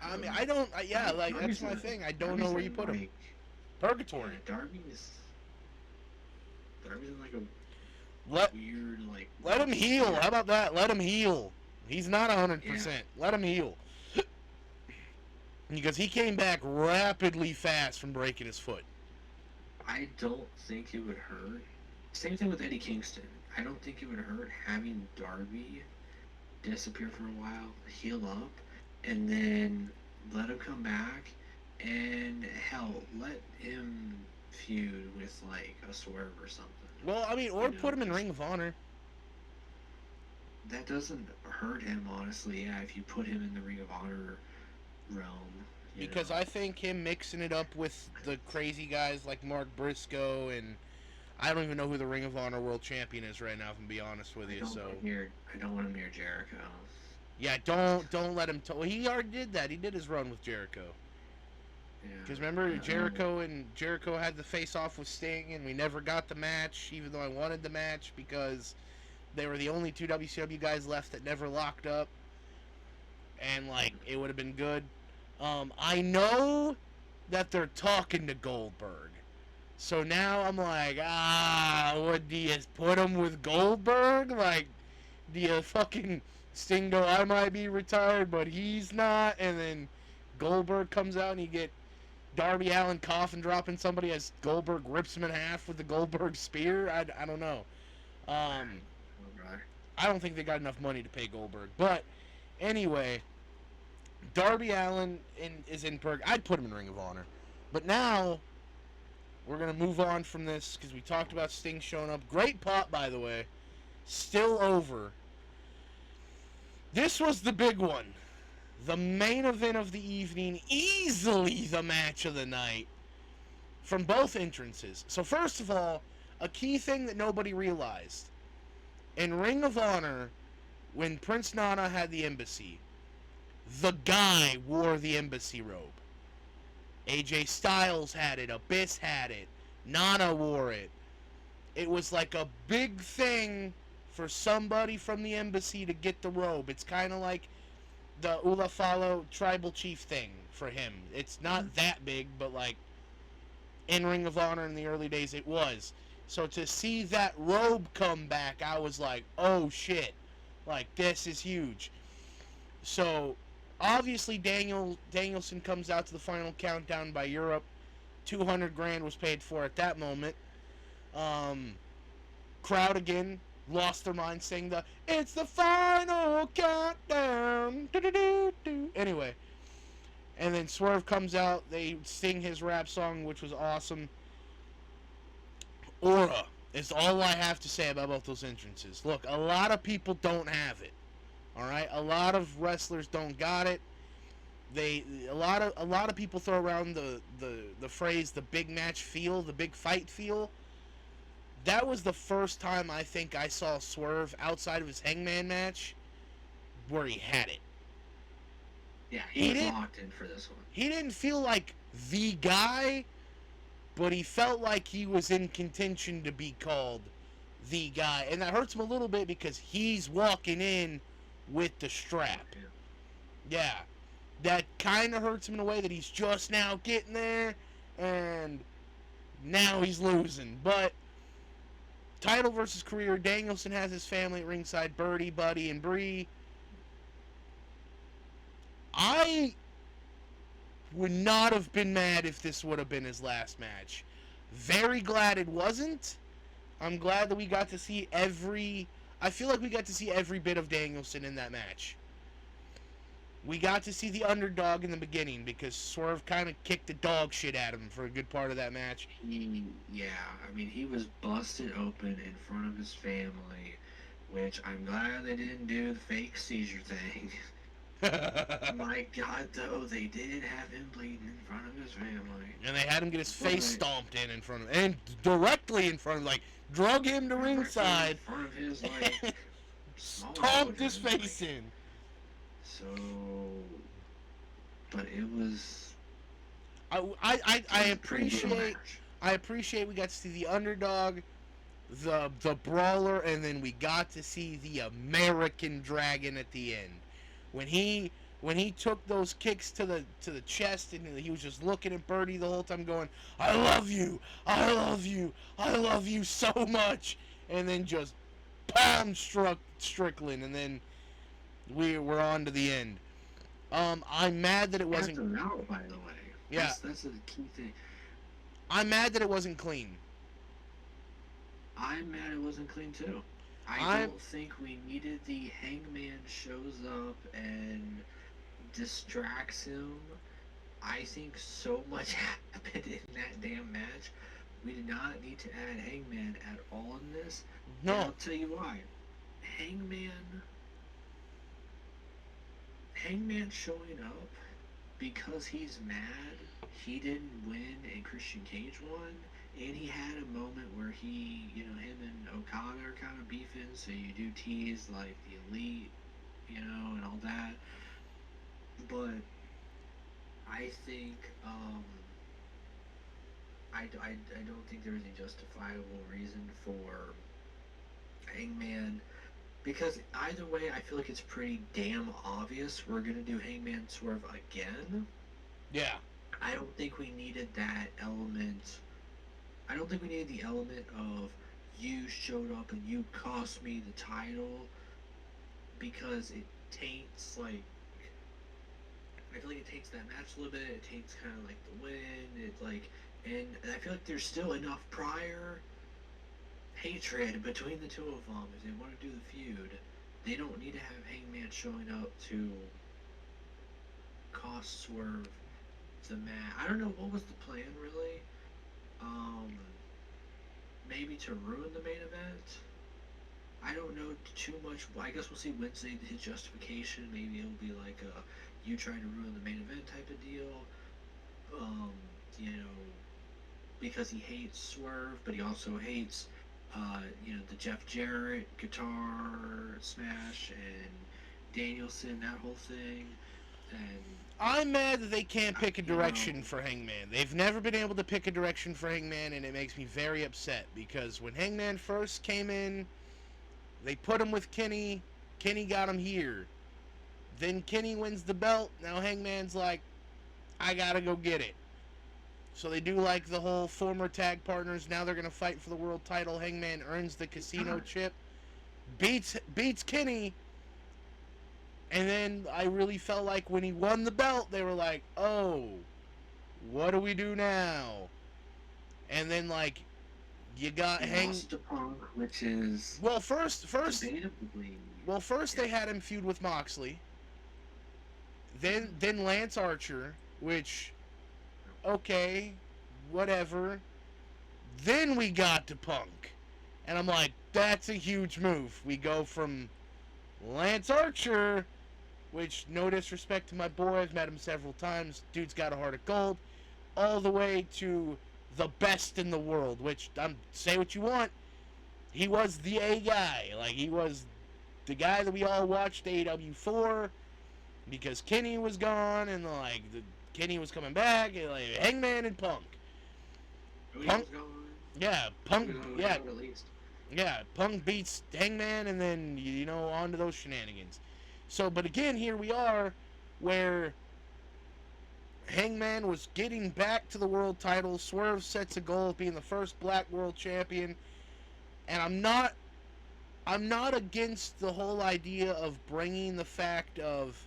I mean, that's my thing. I don't know where you put him. Purgatory.
Yeah, Darby's in a weird
Let him heal. How about that? Let him heal. He's not 100%. Yeah. Let him heal. Because he came back rapidly fast from breaking his foot.
I don't think it would hurt. Same thing with Eddie Kingston. I don't think it would hurt having Darby disappear for a while, heal up, and then let him come back, and hell, let him feud with a Swerve or something.
Well, I mean, or put him in Ring of Honor.
That doesn't hurt him, honestly. Yeah, if you put him in the Ring of Honor realm.
Because I think him mixing it up with the crazy guys like Mark Briscoe, and I don't even know who the Ring of Honor World Champion is right now, if I'm be honest with you.
I don't want him near Jericho.
Yeah, don't let him. He already did that. He did his run with Jericho. Because remember, Jericho had the face off with Sting, and we never got the match, even though I wanted the match because they were the only two WCW guys left that never locked up, and it would have been good. I know that they're talking to Goldberg, so now I'm what do you put him with Goldberg? Do you fucking Sting go, I might be retired, but he's not, and then Goldberg comes out and you get Darby Allin coffin dropping somebody as Goldberg rips him in half with the Goldberg spear? I don't know. I don't think they got enough money to pay Goldberg. But anyway, Darby Allin is in Purg. I'd put him in Ring of Honor. But now we're going to move on from this because we talked about Sting showing up. Great pop, by the way. Still over. This was the big one. The main event of the evening, easily the match of the night from both entrances. So first of all, a key thing that nobody realized. In Ring of Honor, when Prince Nana had the embassy, the guy wore the embassy robe. AJ Styles had it, Abyss had it, Nana wore it. It was like a big thing for somebody from the embassy to get the robe. It's kind of like the Ulafalo tribal chief thing for him. It's not that big, but like in Ring of Honor in the early days, it was. So to see that robe come back, I was like, oh shit, like this is huge. So obviously Danielson comes out to the final countdown by Europe. 200 grand was paid for at that moment. Um, Crowd again lost their mind saying the "It's the final countdown." Do-do-do-do. Anyway, and then Swerve comes out. They sing his rap song, which was awesome. Aura is all I have to say about both those entrances. Look, a lot of people don't have it. All right, a lot of wrestlers don't got it. A lot of people throw around the phrase the big match feel, the big fight feel. That was the first time I think I saw Swerve outside of his Hangman match where he had it.
Yeah, he was locked in for this one.
He didn't feel like the guy, but he felt like he was in contention to be called the guy. And that hurts him a little bit because he's walking in with the strap. Yeah. That kind of hurts him in a way that he's just now getting there, and now he's losing. But title versus career, Danielson has his family at ringside, Birdie, Buddy, and Bree. I would not have been mad if this would have been his last match. Very glad it wasn't. I'm glad that we got to see I feel like we got to see every bit of Danielson in that match. We got to see the underdog in the beginning because Swerve kind of kicked the dog shit at him for a good part of that match.
Yeah, I mean, he was busted open in front of his family, which I'm glad they didn't do the fake seizure thing. My God, though, they did have him bleeding in front of his family.
And they had him get his face stomped in front of him. And directly in front of like, drug him to ringside.
In front of his, like,
stomped his face in.
So, but it was.
I appreciate we got to see the underdog, the brawler, and then we got to see the American Dragon at the end. When he took those kicks to the chest and he was just looking at Birdie the whole time, going, "I love you, I love you, I love you so much," and then just bam struck Strickland, and then we're on to the end. I'm mad that it wasn't.
Out, by the way.
Yeah,
that's the key thing.
I'm mad that it wasn't clean.
I'm mad it wasn't clean too. I don't think we needed the Hangman shows up and distracts him. I think so much happened in that damn match. We did not need to add Hangman at all in this.
No.
And I'll tell you why. Hangman showing up because he's mad he didn't win and Christian Cage won, and he had a moment where him and Okada are kind of beefing, so you do tease like the Elite, and all that. But I think I don't think there was a justifiable reason for Hangman. Because either way, I feel like it's pretty damn obvious we're going to do Hangman Swerve again.
Yeah.
I don't think we needed that element. I don't think we needed the element of you showed up and you cost me the title, because it taints, like, I feel like it taints that match a little bit. It taints kind of like the win. It's like, and I feel like there's still enough prior hatred between the two of them. If they want to do the feud, they don't need to have Hangman showing up to cost Swerve the match. I don't know what was the plan really. Maybe to ruin the main event. I don't know too much. I guess we'll see Wednesday his justification. Maybe it'll be like a you trying to ruin the main event type of deal. Because he hates Swerve, but he also hates the Jeff Jarrett guitar smash and Danielson, that whole thing. And
I'm mad that they can't pick a direction for Hangman. They've never been able to pick a direction for Hangman, and it makes me very upset, because when Hangman first came in, they put him with Kenny. Kenny got him here. Then Kenny wins the belt. Now Hangman's like, I gotta go get it. So they do like the whole former tag partners. Now they're gonna fight for the world title. Hangman earns the casino chip, beats Kenny, and then I really felt like when he won the belt, they were like, oh, what do we do now? And then like you got
lost to Punk, which is
first
debatably.
they had him feud with Moxley. Then Lance Archer, which okay, whatever. Then we got to Punk. And I'm like, that's a huge move. We go from Lance Archer, which, no disrespect to my boy, I've met him several times. Dude's got a heart of gold. All the way to the best in the world, which, say what you want. He was the A guy. Like, he was the guy that we all watched AEW for because Kenny was gone and, like, Kenny was coming back. And, like, Hangman and Punk. Punk, yeah, Punk, yeah,
at least.
Yeah, Punk beats Hangman, and then, on to those shenanigans. So, but again, here we are, where Hangman was getting back to the world title. Swerve sets a goal of being the first black world champion. And I'm not against the whole idea of bringing the fact of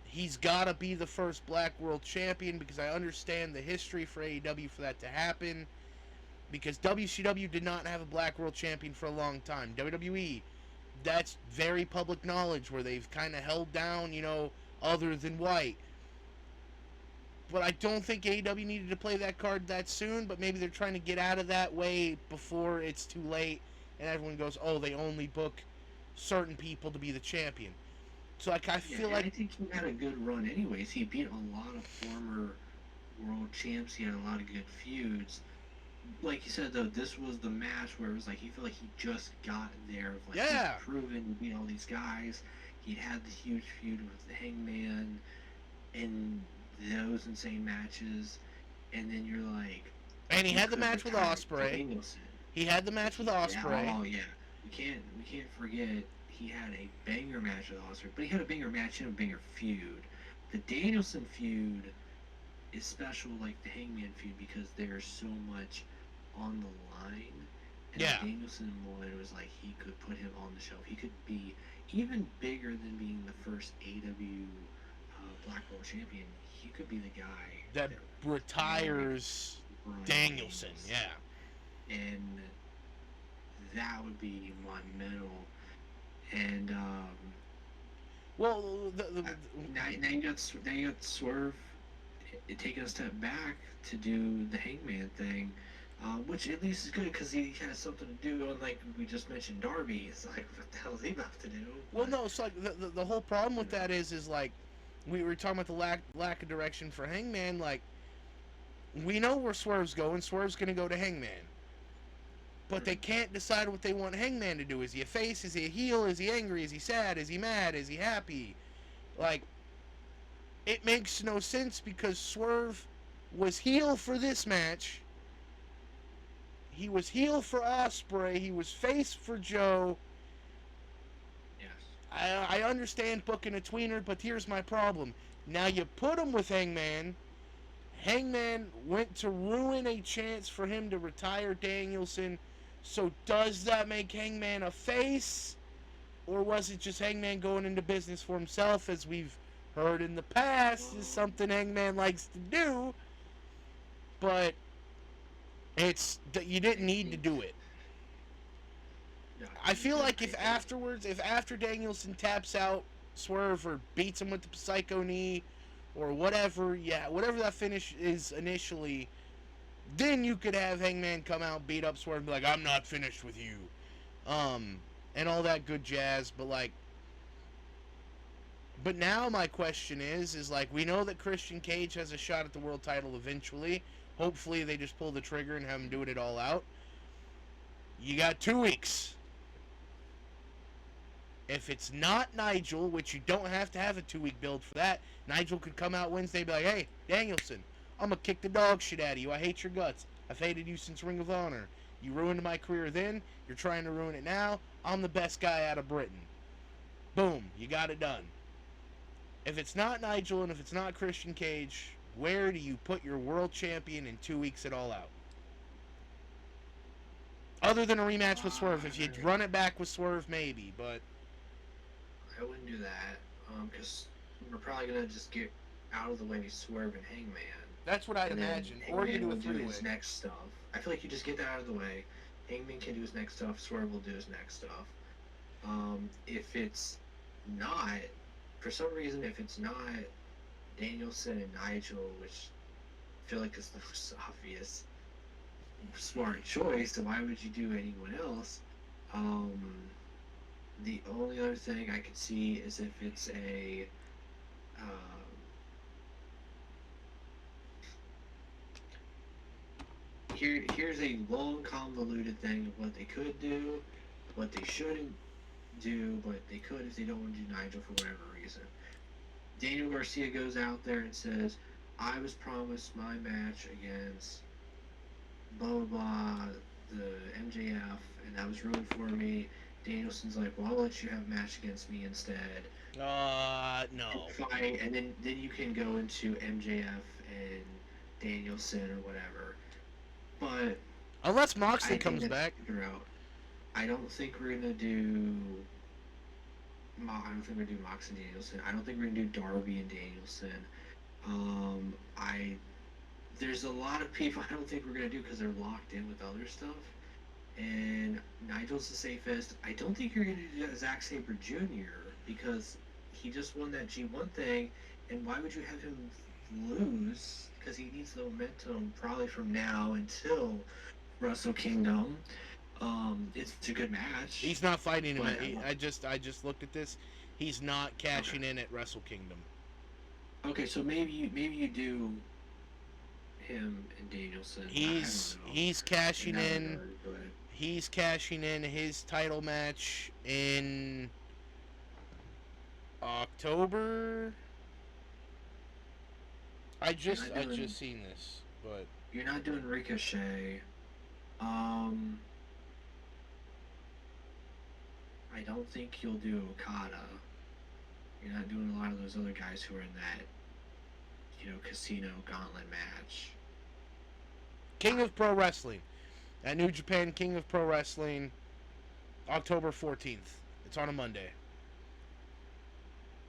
he's got to be the first black world champion, because I understand the history for AEW for that to happen. Because WCW did not have a black world champion for a long time. WWE, that's very public knowledge, where they've kind of held down, other than white. But I don't think AEW needed to play that card that soon, but maybe they're trying to get out of that way before it's too late and everyone goes, oh, they only book certain people to be the champion. So I feel like...
I think he had a good run anyways. He beat a lot of former world champs. He had a lot of good feuds. Like you said, though, this was the match where it was like he felt like he just got there. Like, he's proven to beat all these guys. He'd had the huge feud with the Hangman and those insane matches. And then you're like...
And he had the match with Ospreay. He had the match with Ospreay.
Yeah, oh, yeah. We can't forget he had a banger match with Ospreay. But he had a banger match and a banger feud. The Danielson feud is special like the Hangman feud because there's so much on the line. And the Danielson one was like he could put him on the shelf. He could be even bigger than being the first AW Black World Champion. He could be the guy
that retires Danielson. Yeah.
And that would be monumental. And
well,
now you got Swerve taking a step back to do the Hangman thing, which at least is good because he has something to do. Unlike we just mentioned, Darby, it's like, what the hell is he about to do?
Well, no, it's like the whole problem with that is like we were talking about the lack of direction for Hangman. Like, we know where Swerve's going. Swerve's going to go to Hangman. But they can't decide what they want Hangman to do. Is he a face? Is he a heel? Is he angry? Is he sad? Is he mad? Is he happy? Like, it makes no sense because Swerve was heel for this match. He was heel for Ospreay. He was face for Joe.
Yes.
I understand booking a tweener, but here's my problem. Now you put him with Hangman. Hangman went to ruin a chance for him to retire Danielson. So does that make Hangman a face? Or was it just Hangman going into business for himself, as we've heard in the past is something Hangman likes to do? But you didn't need to do it. I feel like if after Danielson taps out Swerve or beats him with the Psycho Knee or whatever, whatever that finish is initially, then you could have Hangman come out, beat up Swerve, and be like, I'm not finished with you. And all that good jazz, but now my question is like, we know that Christian Cage has a shot at the world title eventually. Hopefully they just pull the trigger and have him do it all out. You got 2 weeks. If it's not Nigel, which you don't have to have a 2-week build for that, Nigel could come out Wednesday and be like, hey, Danielson, I'm going to kick the dog shit out of you. I hate your guts. I've hated you since Ring of Honor. You ruined my career then. You're trying to ruin it now. I'm the best guy out of Britain. Boom. You got it done. If it's not Nigel and if it's not Christian Cage, where do you put your world champion in 2 weeks at All Out? Other than a rematch with Swerve. If you run it back with Swerve, maybe, but...
I wouldn't do that, because we're probably going to just get out of the way Swerve and Hangman.
That's what I'd imagine. Or you do a three-way.
His next stuff. I feel like you just get that out of the way. Hangman can do his next stuff. Swerve will do his next stuff. If it's not, for some reason, if it's not Danielson and Nigel, which I feel like is the most obvious smart choice, then why would you do anyone else? The only other thing I could see is if it's a here's a long convoluted thing of what they could do, what they shouldn't do, but they could if they don't want to do Nigel for whatever reason. Daniel Garcia goes out there and says, I was promised my match against blah blah blah, the MJF, and that was ruined for me. Danielson's like, well, I'll let you have a match against me instead.
No.
Fight, and then you can go into MJF and Danielson or whatever. But
unless Moxley comes back.
I don't think we're gonna do. I don't think we're gonna do Mox and Danielson. I don't think we're gonna do Darby and Danielson. There's a lot of people I don't think we're gonna do because they're locked in with other stuff. And Nigel's the safest. I don't think you're gonna do Zack Sabre Jr. because he just won that G1 thing, and why would you have him lose? Because he needs the momentum probably from now until Wrestle Kingdom. It's a good match.
He's not fighting him. I just looked at this. He's not cashing in at Wrestle Kingdom.
Okay, so maybe you do him and Danielson.
He's cashing in. He's cashing in his title match in October. I just seen this, but
you're not doing Ricochet. I don't think you'll do Okada. You're not doing a lot of those other guys who are in that, casino gauntlet match.
King of Pro Wrestling at New Japan King of Pro Wrestling, October 14th. It's on a Monday.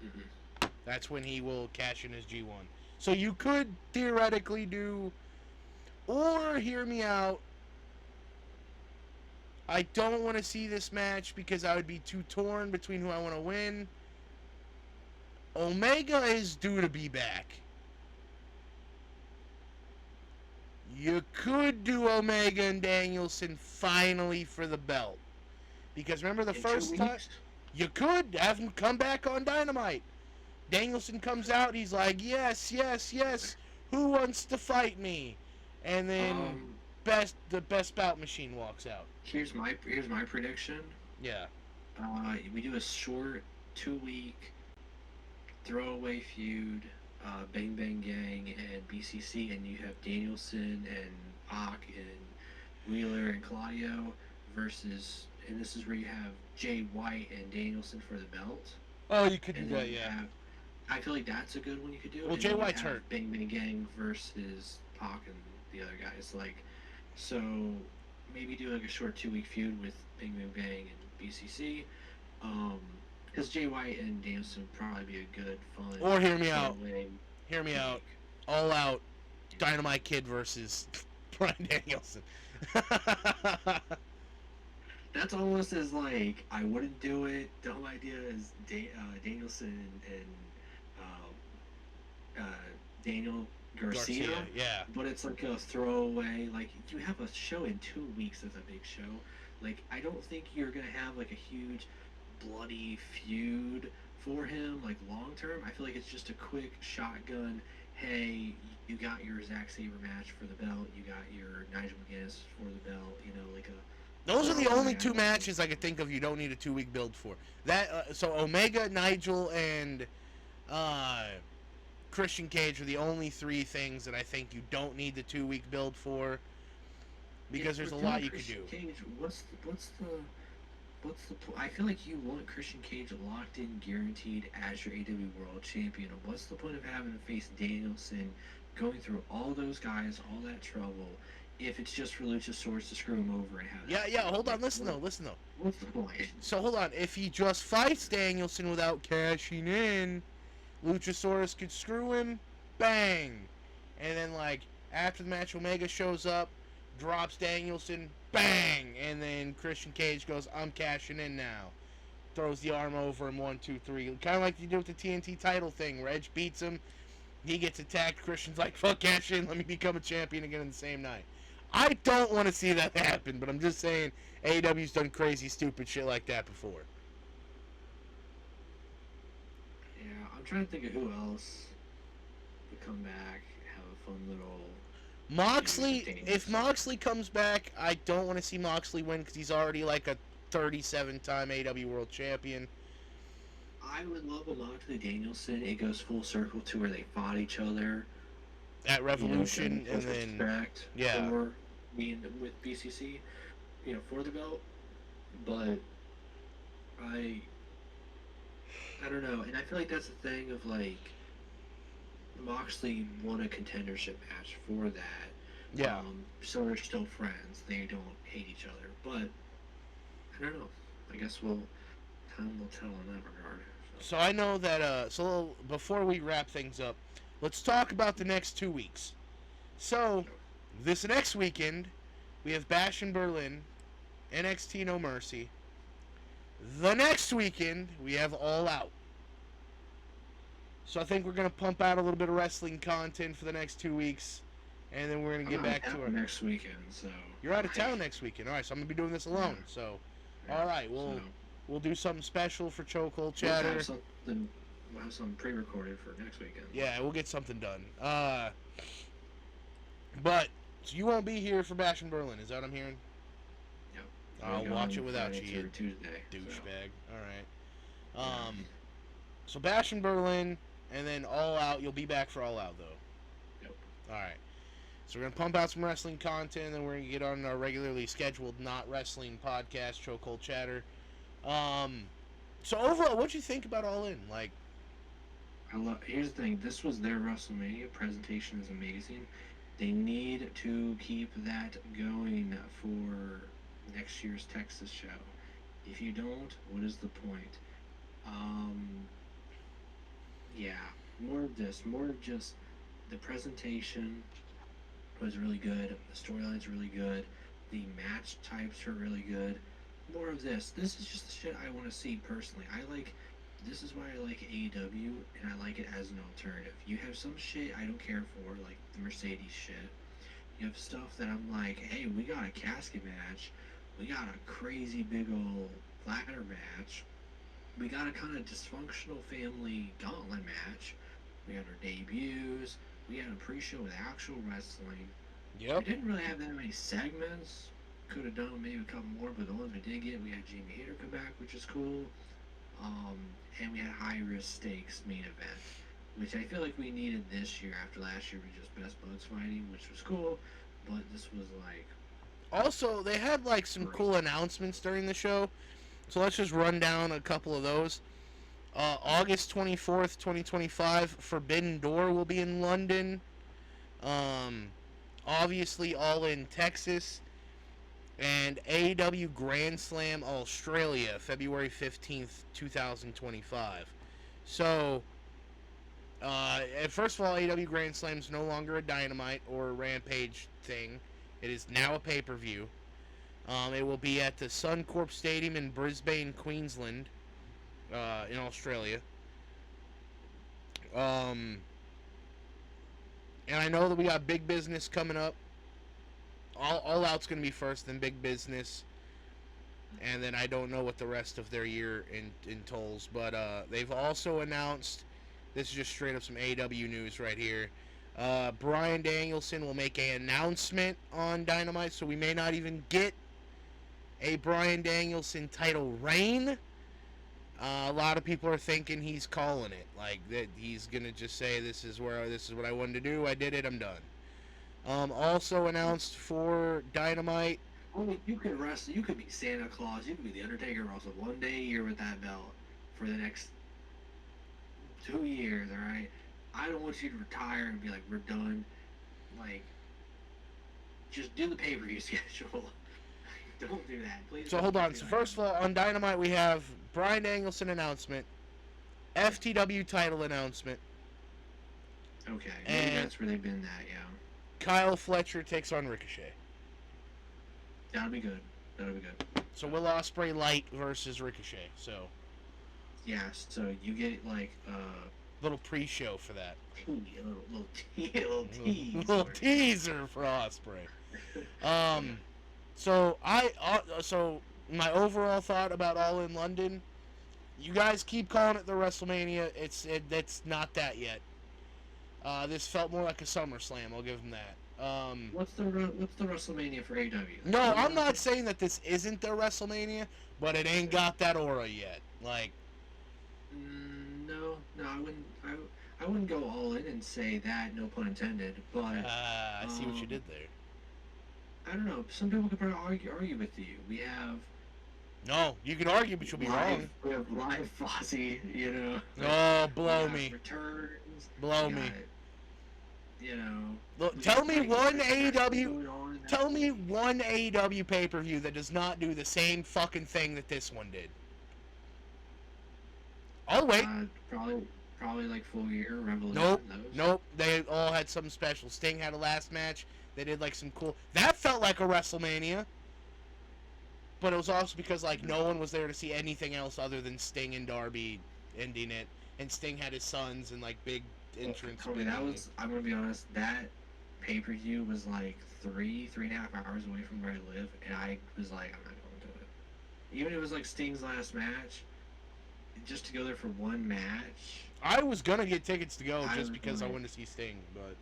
Mm-hmm.
That's when he will cash in his G1. So you could theoretically do, or hear me out, I don't want to see this match because I would be too torn between who I want to win. Omega is due to be back. You could do Omega and Danielson finally for the belt. Because remember the first time? You could have him come back on Dynamite. Danielson comes out, he's like, yes, yes, yes, who wants to fight me? And then the best bout machine walks out.
Here's my prediction.
Yeah.
We do a short 2-week throwaway feud, Bang Bang Gang and BCC, and you have Danielson and Pac and Wheeler and Claudio versus, and this is where you have Jay White and Danielson for the belt.
Oh, you could do that, yeah.
I feel like that's a good one you could do.
Well, Jay White's hurt.
Bang Bang Gang versus Pac and the other guys, so maybe do a short 2-week feud with Bang Bang Gang and BCC. Because Jay White and Danielson would probably be a good, fun.
Or hear me out. Hear me out. All Out Dynamite Kid versus Bryan Danielson.
That's almost as I wouldn't do it. The whole idea is Danielson and Daniel Garcia.
Yeah.
But it's a throwaway. You have a show in 2 weeks that's a big show. I don't think you're gonna have a huge bloody feud for him long term. I feel like it's just a quick shotgun. Hey, you got your Zack Sabre match for the belt. You got your Nigel McGuinness for the belt.
Those are the only two matches I could think of you don't need a 2-week build for. So Omega, Nigel, and Christian Cage are the only 3 things that I think you don't need the 2-week build for, because there's a lot you could do.
Cage, what's the what's the point? I feel like you want Christian Cage locked in, guaranteed as your AW World Champion. What's the point of having to face Danielson, going through all those guys, all that trouble, if it's just for Luchasaurus to screw him over and have
Yeah,
that?
yeah. Hold on.
Like,
Listen though.
what's the point?
So hold on. If he just fights Danielson without cashing in, Luchasaurus could screw him. Bang. And then like after the match, Omega shows up, drops Danielson. Bang. And then Christian Cage goes, "I'm cashing in now." Throws the arm over him. 1, 2, 3. Kind of like you do with the TNT title thing, where Edge beats him. He gets attacked. Christian's like, "Fuck cash in. Let me become a champion again in the same night." I don't want to see that happen, but I'm just saying AEW's done crazy, stupid shit like that before.
Yeah, I'm trying to think of who else would come back, have a fun little.
Moxley, if Moxley comes back, I don't want to see Moxley win because he's already like a 37-time AEW World Champion.
I would love a Moxley Danielson. It goes full circle to where they fought each other
At Revolution, and then yeah,
for being with BCC, for the belt. But I don't know, and I feel like that's the thing of like Moxley won a contendership match for that.
Yeah.
So they're still friends. They don't hate each other, but I don't know. I guess time will tell in that regard.
So I know that. So before we wrap things up, let's talk about the next 2 weeks. So this next weekend, we have Bash in Berlin, NXT No Mercy. The next weekend, we have All Out. So I think we're going to pump out a little bit of wrestling content for the next 2 weeks, and then we're going to get back to
our next weekend. So
you're out of town next weekend. All right, so I'm going to be doing this alone. Yeah. So, all right, we'll do something special for Chokehold Chatter.
We'll have something pre-recorded for next weekend.
Yeah, we'll get something done. But so you won't be here for Bash in Berlin, is that what I'm hearing?
Yep.
I'll watch it without
Friday
you,
Tuesday.
Douchebag. So. All right. So Bash in Berlin, and then All Out. You'll be back for All Out, though.
Yep.
All right. So we're gonna pump out some wrestling content, and then we're gonna get on our regularly scheduled not wrestling podcast, Chokehold Chatter. So overall, what'd you think about All In? Like,
here's the thing. This was their WrestleMania presentation. Is amazing. They need to keep that going for next year's Texas show. If you don't, what is the point? Yeah, more of this. More of just the presentation was really good. The storyline's really good. The match types are really good. More of this. This is just the shit I want to see personally. This is why I like AEW, and I like it as an alternative. You have some shit I don't care for, like the Mercedes shit. You have stuff that I'm like, hey, we got a casket match. We got a crazy big old ladder match. We got a kind of dysfunctional family gauntlet match. We had our debuts. We had a pre-show with actual wrestling.
yep.
We didn't really have that many segments. Could have done maybe a couple more, but the ones we did get, we had Jamie Hayter come back, which is cool. And we had high-risk stakes main event, which I feel like we needed this year after last year we just best buds fighting, which was cool, but this was like...
Also, they had like some cool announcements during the show, so let's just run down a couple of those. August 24th, 2025, Forbidden Door will be in London. Obviously, All In Texas. And AEW Grand Slam Australia, February 15th, 2025. So, first of all, AEW Grand Slam is no longer a Dynamite or a Rampage thing. It is now a pay-per-view. It will be at the Suncorp Stadium in Brisbane, Queensland, in Australia. And I know that we got Big Business coming up. All Out's going to be first, then Big Business, and then I don't know what the rest of their year entitles, but they've also announced, this is just straight up some AEW news right here, Bryan Danielson will make an announcement on Dynamite, so we may not even get a Bryan Danielson title reign. A lot of people are thinking he's calling it, like that he's going to just say, this is what I wanted to do, I did it, I'm done. Also announced for Dynamite,
I mean, you could wrestle. You could be Santa Claus. You could be the Undertaker. Wrestle one day a year with that belt for the next 2 years. All right. I don't want you to retire and be like, we're done. Like, just do the pay-per-view schedule. Don't do that, please.
So hold on. So first of all, on Dynamite we have Bryan Danielson announcement, FTW title announcement.
Okay, maybe that's where they've been at, yeah.
Kyle Fletcher takes on Ricochet.
That'll be good. That'll be good.
So Will Ospreay Light versus Ricochet. So
yeah, so you get like
little pre-show for that.
Little tease.
Little teaser for Ospreay. So my overall thought about All in London, you guys keep calling it the WrestleMania. It's not that yet. This felt more like a SummerSlam. I'll give them that.
What's the WrestleMania for AW?
No, I'm not saying that this isn't the WrestleMania, but it ain't got that aura yet. Like,
no, I wouldn't go all in and say that. No pun intended. But
I see what you did there.
I don't know. Some people could probably argue with you. We have.
No, you can argue, but you'll be wrong.
We have live Fozzy, you know.
Oh, blow me.
Returns.
Blow me.
You know.
Look, tell me one AEW. Tell me one AEW pay-per-view that does not do the same fucking thing that this one did. Oh wait.
Probably like Full Year Revolution.
Nope. They all had something special. Sting had a last match. They did like some cool. That felt like a WrestleMania. But it was also because like no one was there to see anything else other than Sting and Darby ending it, and Sting had his sons and like big entrance.
That was. I'm gonna be honest. That pay-per-view was like 3.5 hours away from where I live, and I was like, I'm not going to it. Even if it was like Sting's last match, just to go there for one match.
I was gonna get tickets to go just because I wanted to see Sting, but.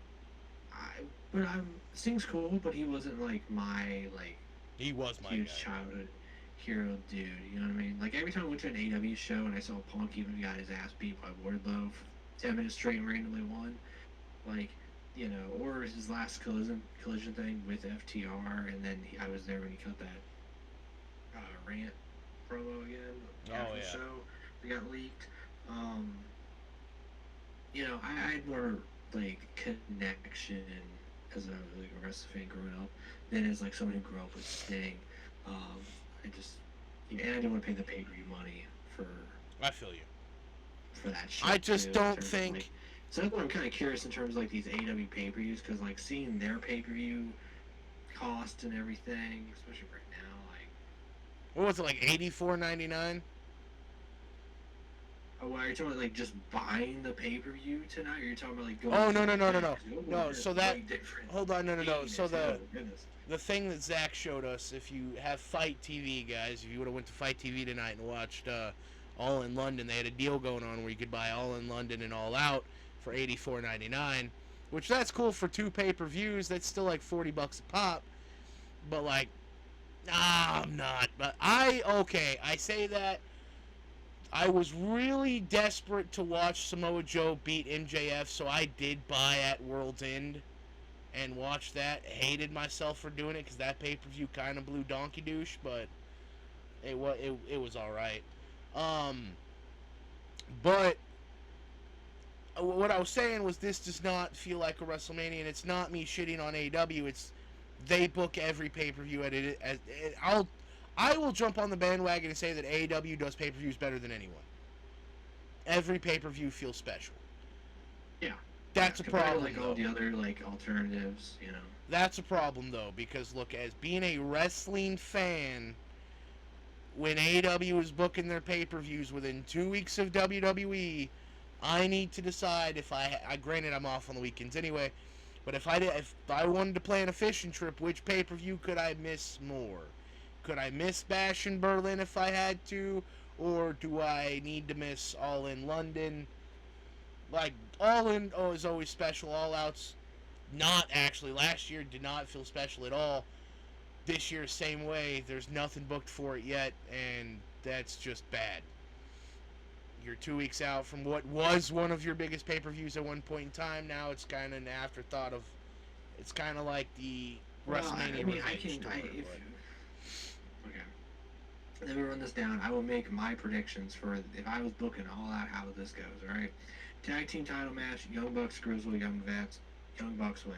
Sting's cool, but he wasn't like my like.
He was my
huge
guy.
Childhood hero dude. You know what I mean? Like every time I went to an AW show and I saw Punk even got his ass beat by Wardlow for 10 minutes straight and randomly won, like, you know, or his last collision thing with FTR, and then I was there when he cut that rant promo again after the show that got leaked. You know, I had more like connection as a wrestling fan growing up than as like someone who grew up with Sting. I just, and I didn't want to pay the pay-per-view money for.
I feel you.
For that shit.
I just don't think.
Like, so that's what I'm kind of curious in terms of like these AW pay-per-views, because like seeing their pay-per-view cost and everything, especially right now, like.
What was it, like $84.99?
Oh, are you talking about like just buying the pay-per-view tonight, or you're talking about like going?
Oh no! So that hold on, no. So the thing that Zach showed us, if you have Fight TV, guys, if you would have went to Fight TV tonight and watched All in London, they had a deal going on where you could buy All in London and All Out for $84.99, which that's cool for 2 pay-per-views. That's still like $40 a pop, but like, nah, I'm not. But I say that. I was really desperate to watch Samoa Joe beat MJF, so I did buy at World's End and watched that. Hated myself for doing it because that pay-per-view kind of blew donkey douche, but it was all right. But what I was saying was this does not feel like a WrestleMania, and it's not me shitting on AEW. It's they book every pay-per-view at it. I will jump on the bandwagon and say that AEW does pay-per-views better than anyone. Every pay-per-view feels special.
Yeah.
That's a problem.
Like all the other like alternatives, you know.
That's a problem though, because look, as being a wrestling fan, when AEW is booking their pay-per-views within 2 weeks of WWE, I need to decide if granted I'm off on the weekends anyway, but if I wanted to plan a fishing trip, which pay-per-view could I miss more? Could I miss Bash in Berlin if I had to? Or do I need to miss All in London? Like, All in is always special. All Out's not actually. Last year did not feel special at all. This year, same way. There's nothing booked for it yet, and that's just bad. You're 2 weeks out from what was one of your biggest pay-per-views at one point in time. Now it's kind of an afterthought of... It's kind of like the WrestleMania revenge story.
Okay. Let me run this down. I will make my predictions for if I was booking all out how this goes. All right. Tag team title match: Young Bucks, Grizzly Young Vets. Young Bucks win.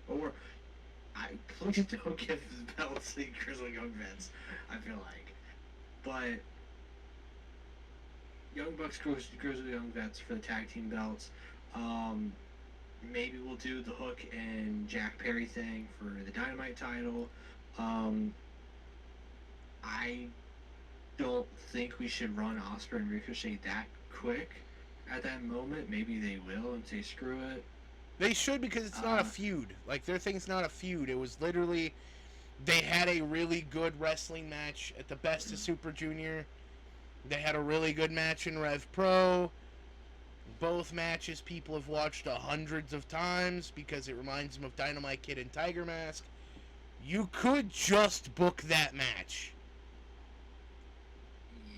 Or please don't give the belts to Grizzly Young Vets. I feel like, but Young Bucks, Grizzly Young Vets for the tag team belts. Um, Maybe we'll do the Hook and Jack Perry thing for the Dynamite title. Um, I don't think we should run Osprey and Ricochet that quick at that moment. Maybe they will and say screw it.
They should, because it's not a feud. Like, their thing's not a feud. It was literally, they had a really good wrestling match at the Best of Super Junior. They had a really good match in Rev Pro. Both matches people have watched hundreds of times because it reminds them of Dynamite Kid and Tiger Mask. You could just book that match.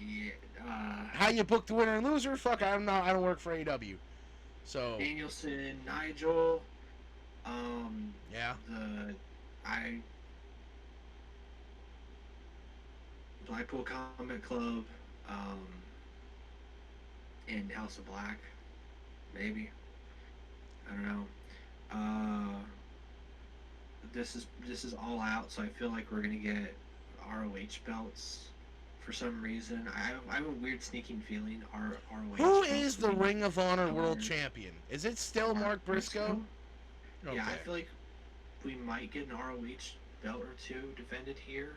Yeah.
How you book the winner and loser? Fuck, I don't work for AEW. So
Danielson, Nigel.
Yeah.
Blackpool Combat Club. And House of Black. Maybe. I don't know. This is all out, so I feel like we're gonna get ROH belts for some reason. I have a weird sneaking feeling ROH.
Who is the Ring of Honor World Champion? Is it still Mark Briscoe? Okay.
Yeah, I feel like we might get an ROH belt or two defended here.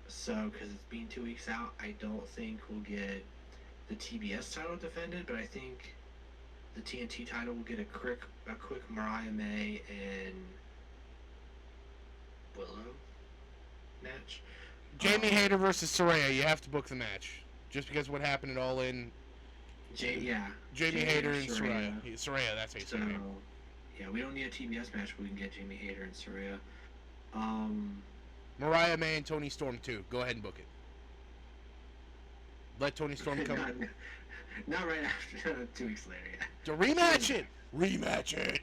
So, because it's been 2 weeks out, I don't think we'll get the TBS title defended, but I think the TNT title will get a quick Mariah May and Willow match.
Jamie Hayter versus Saraya. You have to book the match just because what happened at All In.
Jamie
Hayter and Saraya. Saraya, that's how you say it.
Yeah, we don't need a TBS match, but we can get Jamie Hayter and Saraya.
Mariah May and Toni Storm too. Go ahead and book it. Let Toni Storm come.
Not right after. 2 weeks later, yeah.
To rematch it. Rematch it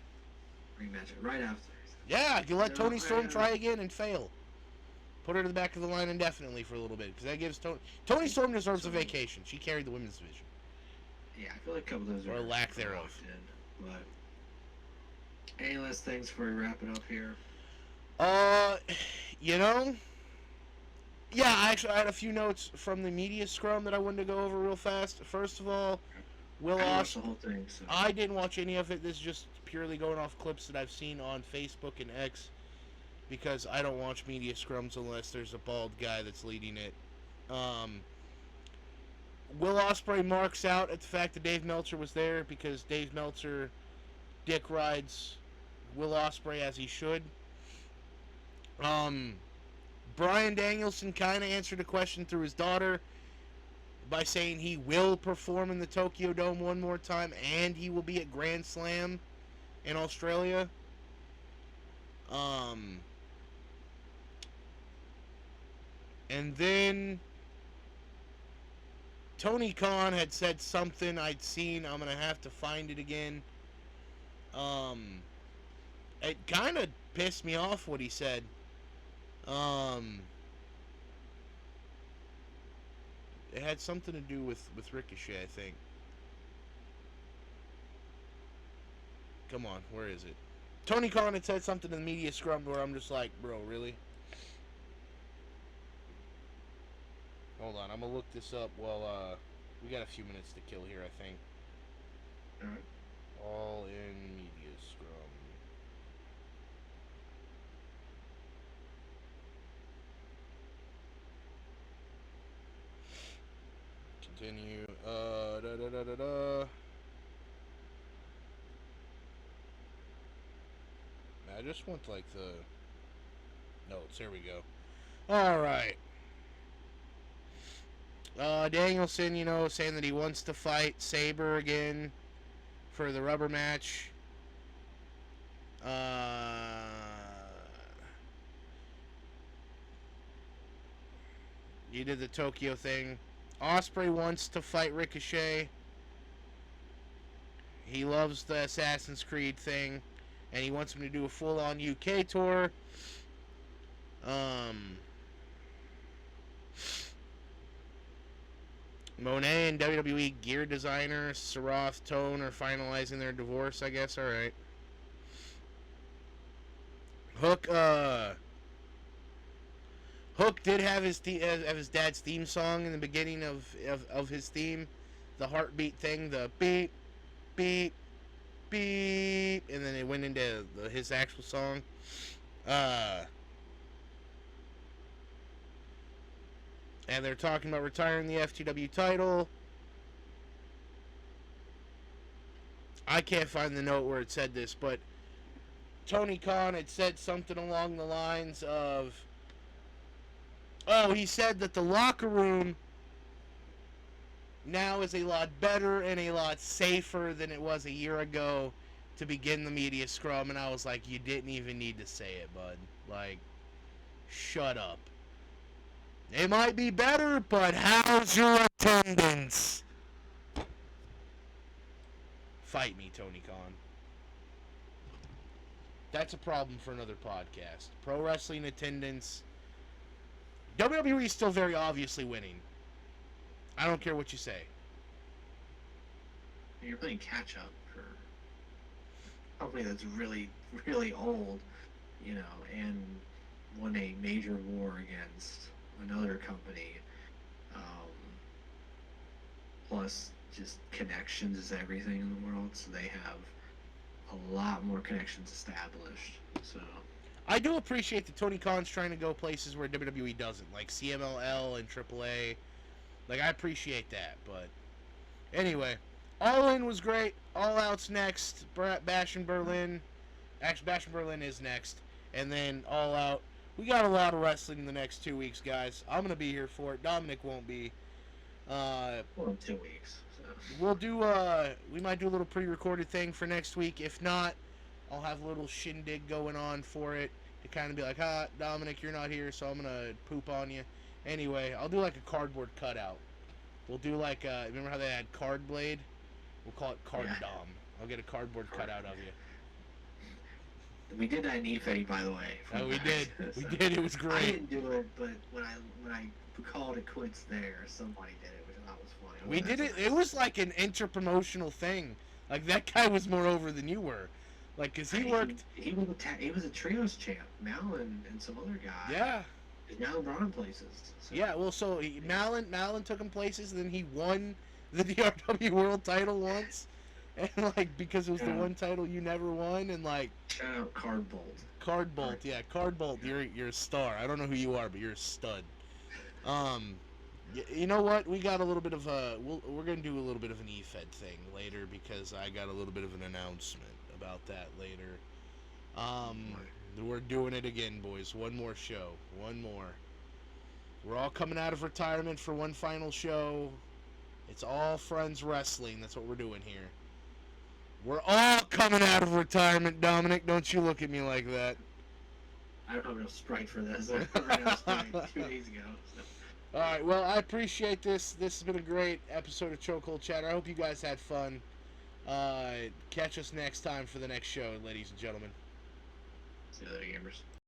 right after.
Yeah, you let Toni Storm try again and fail. Put her to the back of the line indefinitely for a little bit, because that gives Toni Storm deserves a vacation. She carried the women's division.
Yeah, I feel like a couple of those
or lack thereof.
But any last things before we wrap it up here?
You know, yeah, I had a few notes from the media scrum that I wanted to go over real fast. First of all, Will Ospreay.
I watched the whole thing. So.
I didn't watch any of it. This is just purely going off clips that I've seen on Facebook and X, because I don't watch media scrums unless there's a bald guy that's leading it. Will Ospreay marks out at the fact that Dave Meltzer was there, because Dave Meltzer dick rides Will Ospreay as he should. Bryan Danielson kind of answered a question through his daughter by saying he will perform in the Tokyo Dome one more time, and he will be at Grand Slam in Australia. And then Tony Khan had said something I'd seen. I'm going to have to find it again. It kind of pissed me off what he said. It had something to do with Ricochet, I think. Come on, where is it? Tony Khan had said something in the media scrum where I'm just like, bro, really? Hold on, I'm gonna look this up while we got a few minutes to kill here, I think.
Alright.
All in media scrum. Continue. I just want like the notes. Here we go. All right. Danielson, saying that he wants to fight Sabre again for the rubber match. You did the Tokyo thing. Ospreay wants to fight Ricochet. He loves the Assassin's Creed thing, and he wants him to do a full-on UK tour. Monet and WWE gear designer Saroth Tone are finalizing their divorce, I guess. All right. Hook, Hook did have his dad's theme song in the beginning of his theme, the heartbeat thing, the beep, beep, beep, and then it went into his actual song. And they're talking about retiring the FTW title. I can't find the note where it said this, but Tony Khan had said something along the lines of, he said that the locker room now is a lot better and a lot safer than it was a year ago to begin the media scrum, and I was like, you didn't even need to say it, bud. Like, shut up. It might be better, but how's your attendance? Fight me, Tony Khan. That's a problem for another podcast. Pro wrestling attendance. WWE is still very obviously winning. I don't care what you say.
You're playing catch up for a company that's really, really old, and won a major war against another company. Plus, just connections is everything in the world, so they have a lot more connections established. So
I do appreciate that Tony Khan's trying to go places where WWE doesn't, like CMLL and AAA. Like, I appreciate that, but anyway, All In was great. All Out's next. Bash in Berlin. Actually, Bash in Berlin is next, and then All Out. We got a lot of wrestling in the next 2 weeks, guys. I'm gonna be here for it. Dominic won't be.
Well, 2 weeks. So.
We'll do. We might do a little pre-recorded thing for next week. If not, I'll have a little shindig going on for it to kind of be like, Dominic, you're not here, so I'm gonna poop on you. Anyway, I'll do like a cardboard cutout. We'll do like, remember how they had Card Blade? We'll call it Card Dom. I'll get a cardboard cutout of you.
We did that in eFetty, by the way.
Oh, we did. We did. It was great.
I didn't do it, but when I called it quits there, somebody did it, which I thought was funny.
We did it. It was like an inter-promotional thing. Like, that guy was more over than you were. Like, because he worked...
He was a trios champ. Malin and some other guy.
Yeah.
Malin brought him places. So.
Yeah, well, so Malin took him places, and then he won the DRW World title once. And, like, because it was the one title you never won, and, like...
Shout out Cardbolt.
Cardbolt, yeah. Cardbolt, you're a star. I don't know who you are, but you're a stud. You know what? We got a little bit of a... We're going to do a little bit of an EFED thing later, because I got a little bit of an announcement about that later. We're doing it again, boys. One more show. One more. We're all coming out of retirement for one final show. It's all Friends Wrestling. That's what we're doing here. We're all coming out of retirement, Dominic. Don't you look at me like that.
I don't have enough Sprite for this. I ran out of Sprite 2 days ago. So.
Alright, well, I appreciate this. This has been a great episode of Chokehold Chatter. I hope you guys had fun. Catch us next time for the next show, ladies and gentlemen.
See you later, gamers.